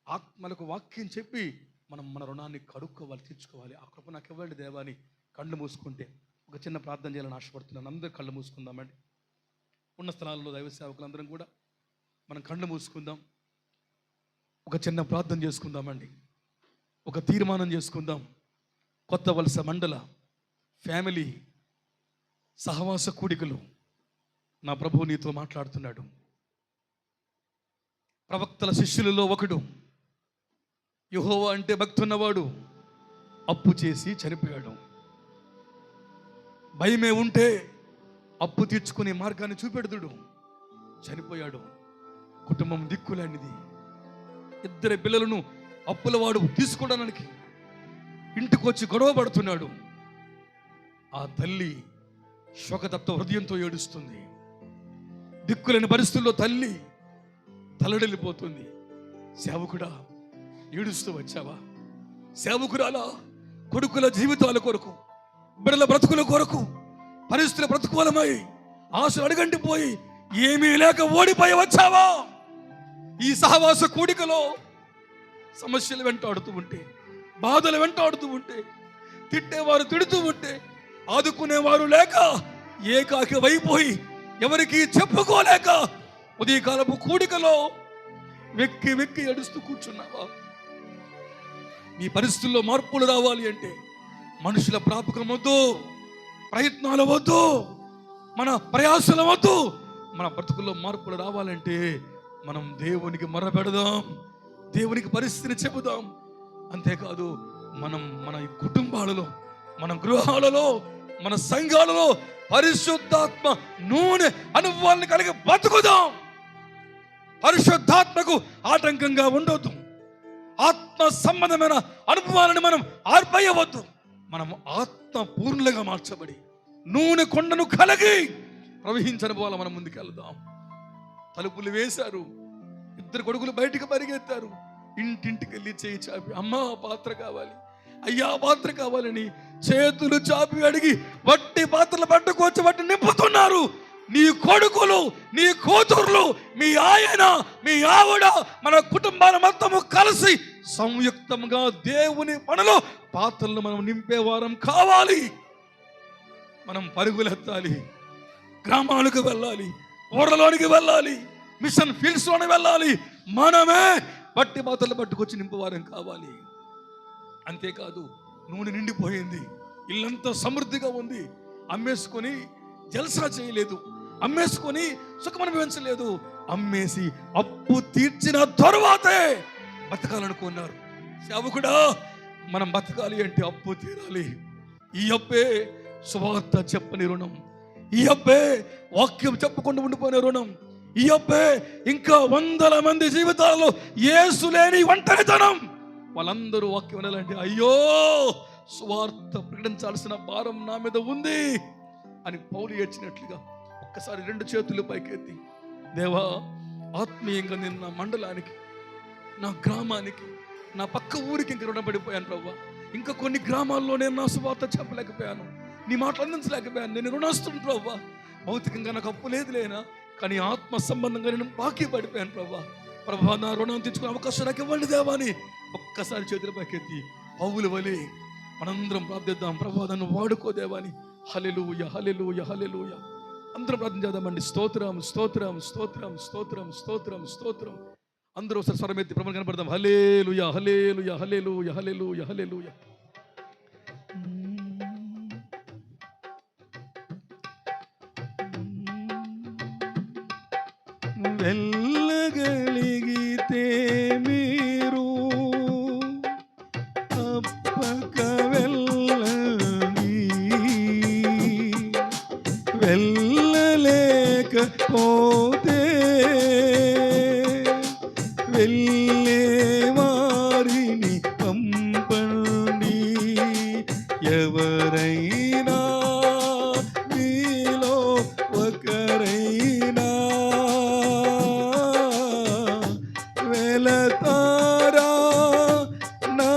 ఆత్మలకు వాక్యం చెప్పి మనం మన రుణాన్ని కడుక్కోవాలి, తీర్చుకోవాలి. ఆ కృప నాకు ఇవ్వండి దేవాని. కళ్ళు మూసుకుంటే ఒక చిన్న ప్రార్థన చేయాలని ఆశపడుతున్నాను. అందరూ కళ్ళు మూసుకుందామండి. ఉన్న స్థలాల్లో దైవ సేవకులందరం కూడా మనం కళ్ళు మూసుకుందాం. ఒక చిన్న ప్రార్థన చేసుకుందామండి. ఒక తీర్మానం చేసుకుందాం. కొత్త వలస మండల ఫ్యామిలీ సహవాస కూడికలు నా ప్రభువు నీతో మాట్లాడుతున్నాడు. ప్రవక్తల శిష్యులలో ఒకడు, యెహోవా అంటే భక్తి ఉన్నవాడు, అప్పు చేసి చనిపోయాడు. భయమే ఉంటే అప్పు తీర్చుకునే మార్గాన్ని చూపెడుతుడు. చనిపోయాడు. కుటుంబం దిక్కులేనిది. 2 పిల్లలను అప్పులవాడు తీసుకోవడానికి ఇంటికి వచ్చి గొడవ పడుతున్నాడు. ఆ తల్లి శోకతప్త హృదయంతో ఏడుస్తుంది. దిక్కులేని పరిస్థితుల్లో తల్లి తలడిల్లిపోతుంది. సేవకుడా, ఏడుస్తూ వచ్చావా? సేవకురాలా, కొడుకుల జీవితాల కొరకు, బిడ్డల బ్రతుకుల కొరకు, పరిస్థితుల ప్రతికూలమై ఆశలు అడగంటిపోయి ఏమీ లేక ఓడిపోయి వచ్చావా? ఈ సహవాస కూడికలో సమస్యలు వెంటాడుతూ ఉంటే, బాధలు వెంటాడుతూ ఉంటే, తిట్టేవారు తిడుతూ ఉంటే, ఆదుకునేవారు లేక ఏకాకి వైపోయి ఎవరికి చెప్పుకోలేక ఉదయకాలపు కూడికలో వెక్కి వెక్కి ఏడుస్తూ కూర్చున్నావా? మీ పరిస్థితుల్లో మార్పులు రావాలి అంటే మనుషుల ప్రాపకం వద్దు, ప్రయత్నాలు వద్దు, మన ప్రయాసాలు వద్దు. మన బ్రతుకుల్లో మార్పులు రావాలంటే మనం దేవునికి మొరపెడదాం, దేవునికి పరిస్థితిని చెబుదాం. అంతేకాదు మన కుటుంబాలలో, మన గృహాలలో, మన సంఘాలలో పరిశుద్ధాత్మ నూనె అనుభవాలను కలిగి బతుకుదాం. పరిశుద్ధాత్మకు ఆటంకంగా ఉండొద్దు. ఆత్మ సంబంధమైన అనుభవాలను మనం ఆర్పేయవద్దు. మనం ఆత్మ పూర్ణులుగా మార్చబడి నూనె కొండను కలిగి ప్రవహించని పోల మనం ముందుకు వెళ్దాం. తలుపులు వేశారు, 2 కొడుకులు బయటికి పరిగెత్తారు. ఇంటింటికి వెళ్ళి చేయి చాపి, అమ్మా పాత్ర కావాలి, అయ్యా పాత్ర కావాలని చేతులు చాపి అడిగి వట్టి పాత్రలు పట్టుకొచ్చి వాటిని నింపుతున్నారు. నీ కొడుకులు, నీ కూతుర్లు, మీ ఆయన, మీ ఆవిడ, మన కుటుంబాల మొత్తము కలిసి సంయుక్తంగా దేవుని పనిలో పాత్రలు మనం నింపేవారం కావాలి. మనం పరుగులెత్తాలి, గ్రామాలకు వెళ్ళాలి, ఊర్లలోనికి వెళ్ళాలి, మిషన్ ఫీల్డ్స్ లోని వెళ్ళాలి. మనమే బట్టి పాత్రలు పట్టుకొచ్చి నింపేవారం కావాలి. అంతేకాదు, నూనె నిండిపోయింది, ఇల్లంతా సమృద్ధిగా ఉంది, అమ్మేసుకొని జల్సా చేయలేదు, అమ్మేసుకొని సుఖం అనుభవించలేదు. అమ్మేసి అప్పు తీర్చిన తరువాతే బతకాలనుకున్నారు. సేవకుడా, మనం బతకాలి అంటే అప్పు తీరాలి. ఈ అప్పే సువార్త చెప్పని రుణం, ఈ అప్పే వాక్యం చెప్పకుండా ఉండిపోయిన రుణం, ఈ అప్పే ఇంకా 100 మంది జీవితాలలో యేసు లేని ఒంటరితనం. వాళ్ళందరూ వాక్యం వినాలంటే అయ్యో సువార్త ప్రకటించాల్సిన భారం నా మీద ఉంది అని పౌలు ఏడ్చినట్లుగా ఒక్కసారి 2 చేతులు పైకెత్తి, దేవా, ఆత్మీయంగా నేను నా మండలానికి, నా గ్రామానికి, నా పక్క ఊరికి ఇంక రుణపడిపోయాను ప్రభా. ఇంకా కొన్ని గ్రామాల్లో నేను నా సువార్త చెప్పలేకపోయాను, నీ మాటలు అందించలేకపోయాను. నేను రుణస్తుని ప్రభా. భౌతికంగా నాకు అప్పు లేదు లేనా, కానీ ఆత్మ సంబంధంగా నేను బాకీ పడిపోయాను ప్రభా. నా రుణం తెచ్చుకునే అవకాశం నాకు ఇవ్వండి దేవా అని ఒక్కసారి చేతులు పైకెత్తి పౌలు వలె మనందరం ప్రార్థిద్దాం. ప్రభా, నన్ను వాడుకో దేవా అని. హల్లెలూయా, హల్లెలూయా, హల్లెలూయా. అందరం ప్రార్థన చేద్దామండి. స్తోత్రం, స్తోత్రం, స్తోత్రం, స్తోత్రం, స్తోత్రం, స్తోత్రం. అందరూ ఒకసారి స్వరమెత్తి ప్రభువుని కనపడదాం. హల్లెలూయా, హల్లెలూయా, హల్లెలూయా, హల్లెలూయా, హల్లెలూయా. వెళ్ళగలిగితే మీరు తప్పక వెళ్ళండి, వెళ్ళలేకపోతే వెళ్ళే వారిని పంపండి. ఎవరైనా మీలో ఒకరైనా వెళతారా, నా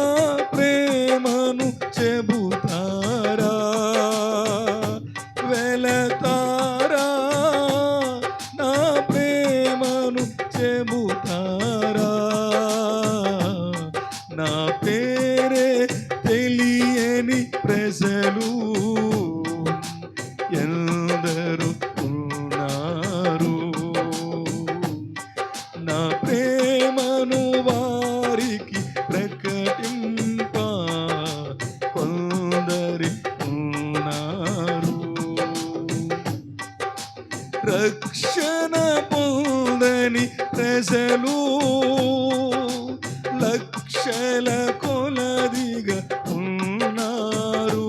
ప్రేమను చెబుతారా, వెళతారా, నా ప్రేమను చెబుతారా. నా పేరే తెలియని ప్రజలు ఎందరు ఉన్నారు, నా ప్రేమను వారికి ప్రకటింప కొందరి ఉన్నారు. రక్షణ పొందని ప్రజలు లక్షల కొలదిగా ఉన్నారు.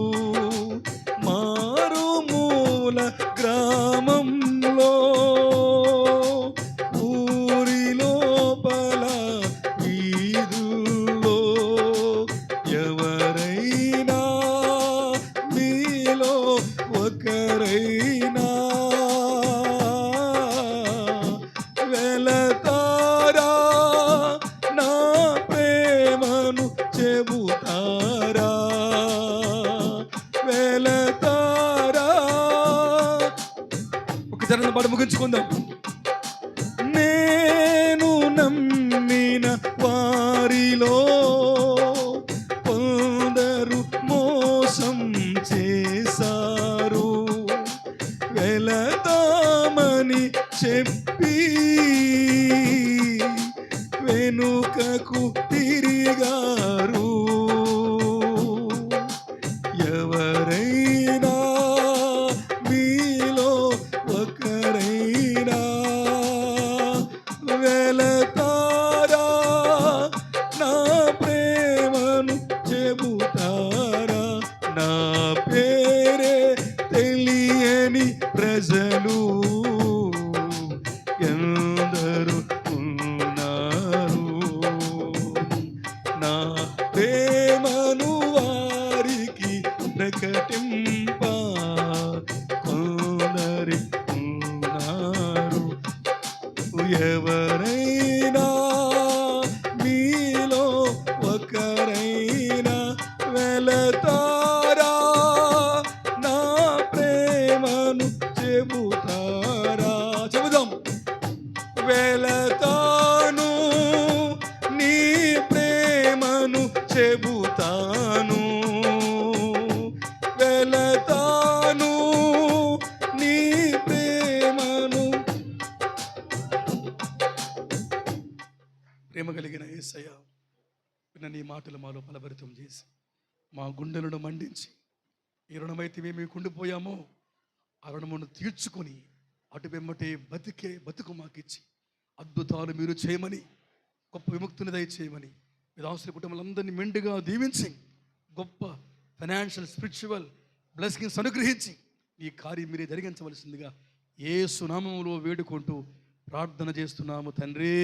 మారుమూల గ్రామంలో, ఊరి లోపల వీధుల్లో ఎవరైనా మీలో ఒకరైనా వెళతారా, నా ప్రేమను చెబుతారా, వెళతారా. ఒక చరణం పాట ముగించుకుందాం. నేను నమ్మిన వారిలో కొందరు మోసం చేశారు, వెళతామని చెప్పి వెనుకకు తిరిగారు. ఎవరైనా మీలో ఒకరైనా చెబుతాను, వెళతాను నీ ప్రేమను. ప్రేమ కలిగిన యేసయ్య, విన్న నీ మాటలు మాలో ఫలభరితం చేసి మా గుండెలను మండించి ఏ రుణమైతే మేము కుండిపోయామో ఆ రుణమును తీర్చుకొని అటు వెంబటే బతుకు మాకిచ్చి అద్భుతాలు మీరు చేయమని, గొప్ప విముక్తిని దయచేయమని, విధాసుల కుటుంబాలందరినీ మెండుగా దీవించి గొప్ప ఫైనాన్షియల్ స్పిరిచువల్ బ్లెస్సింగ్స్ అనుగ్రహించి ఈ కార్యం మీరే జరిగించవలసిందిగా యేసు నామములో వేడుకుంటూ ప్రార్థన చేస్తున్నాము తండ్రి.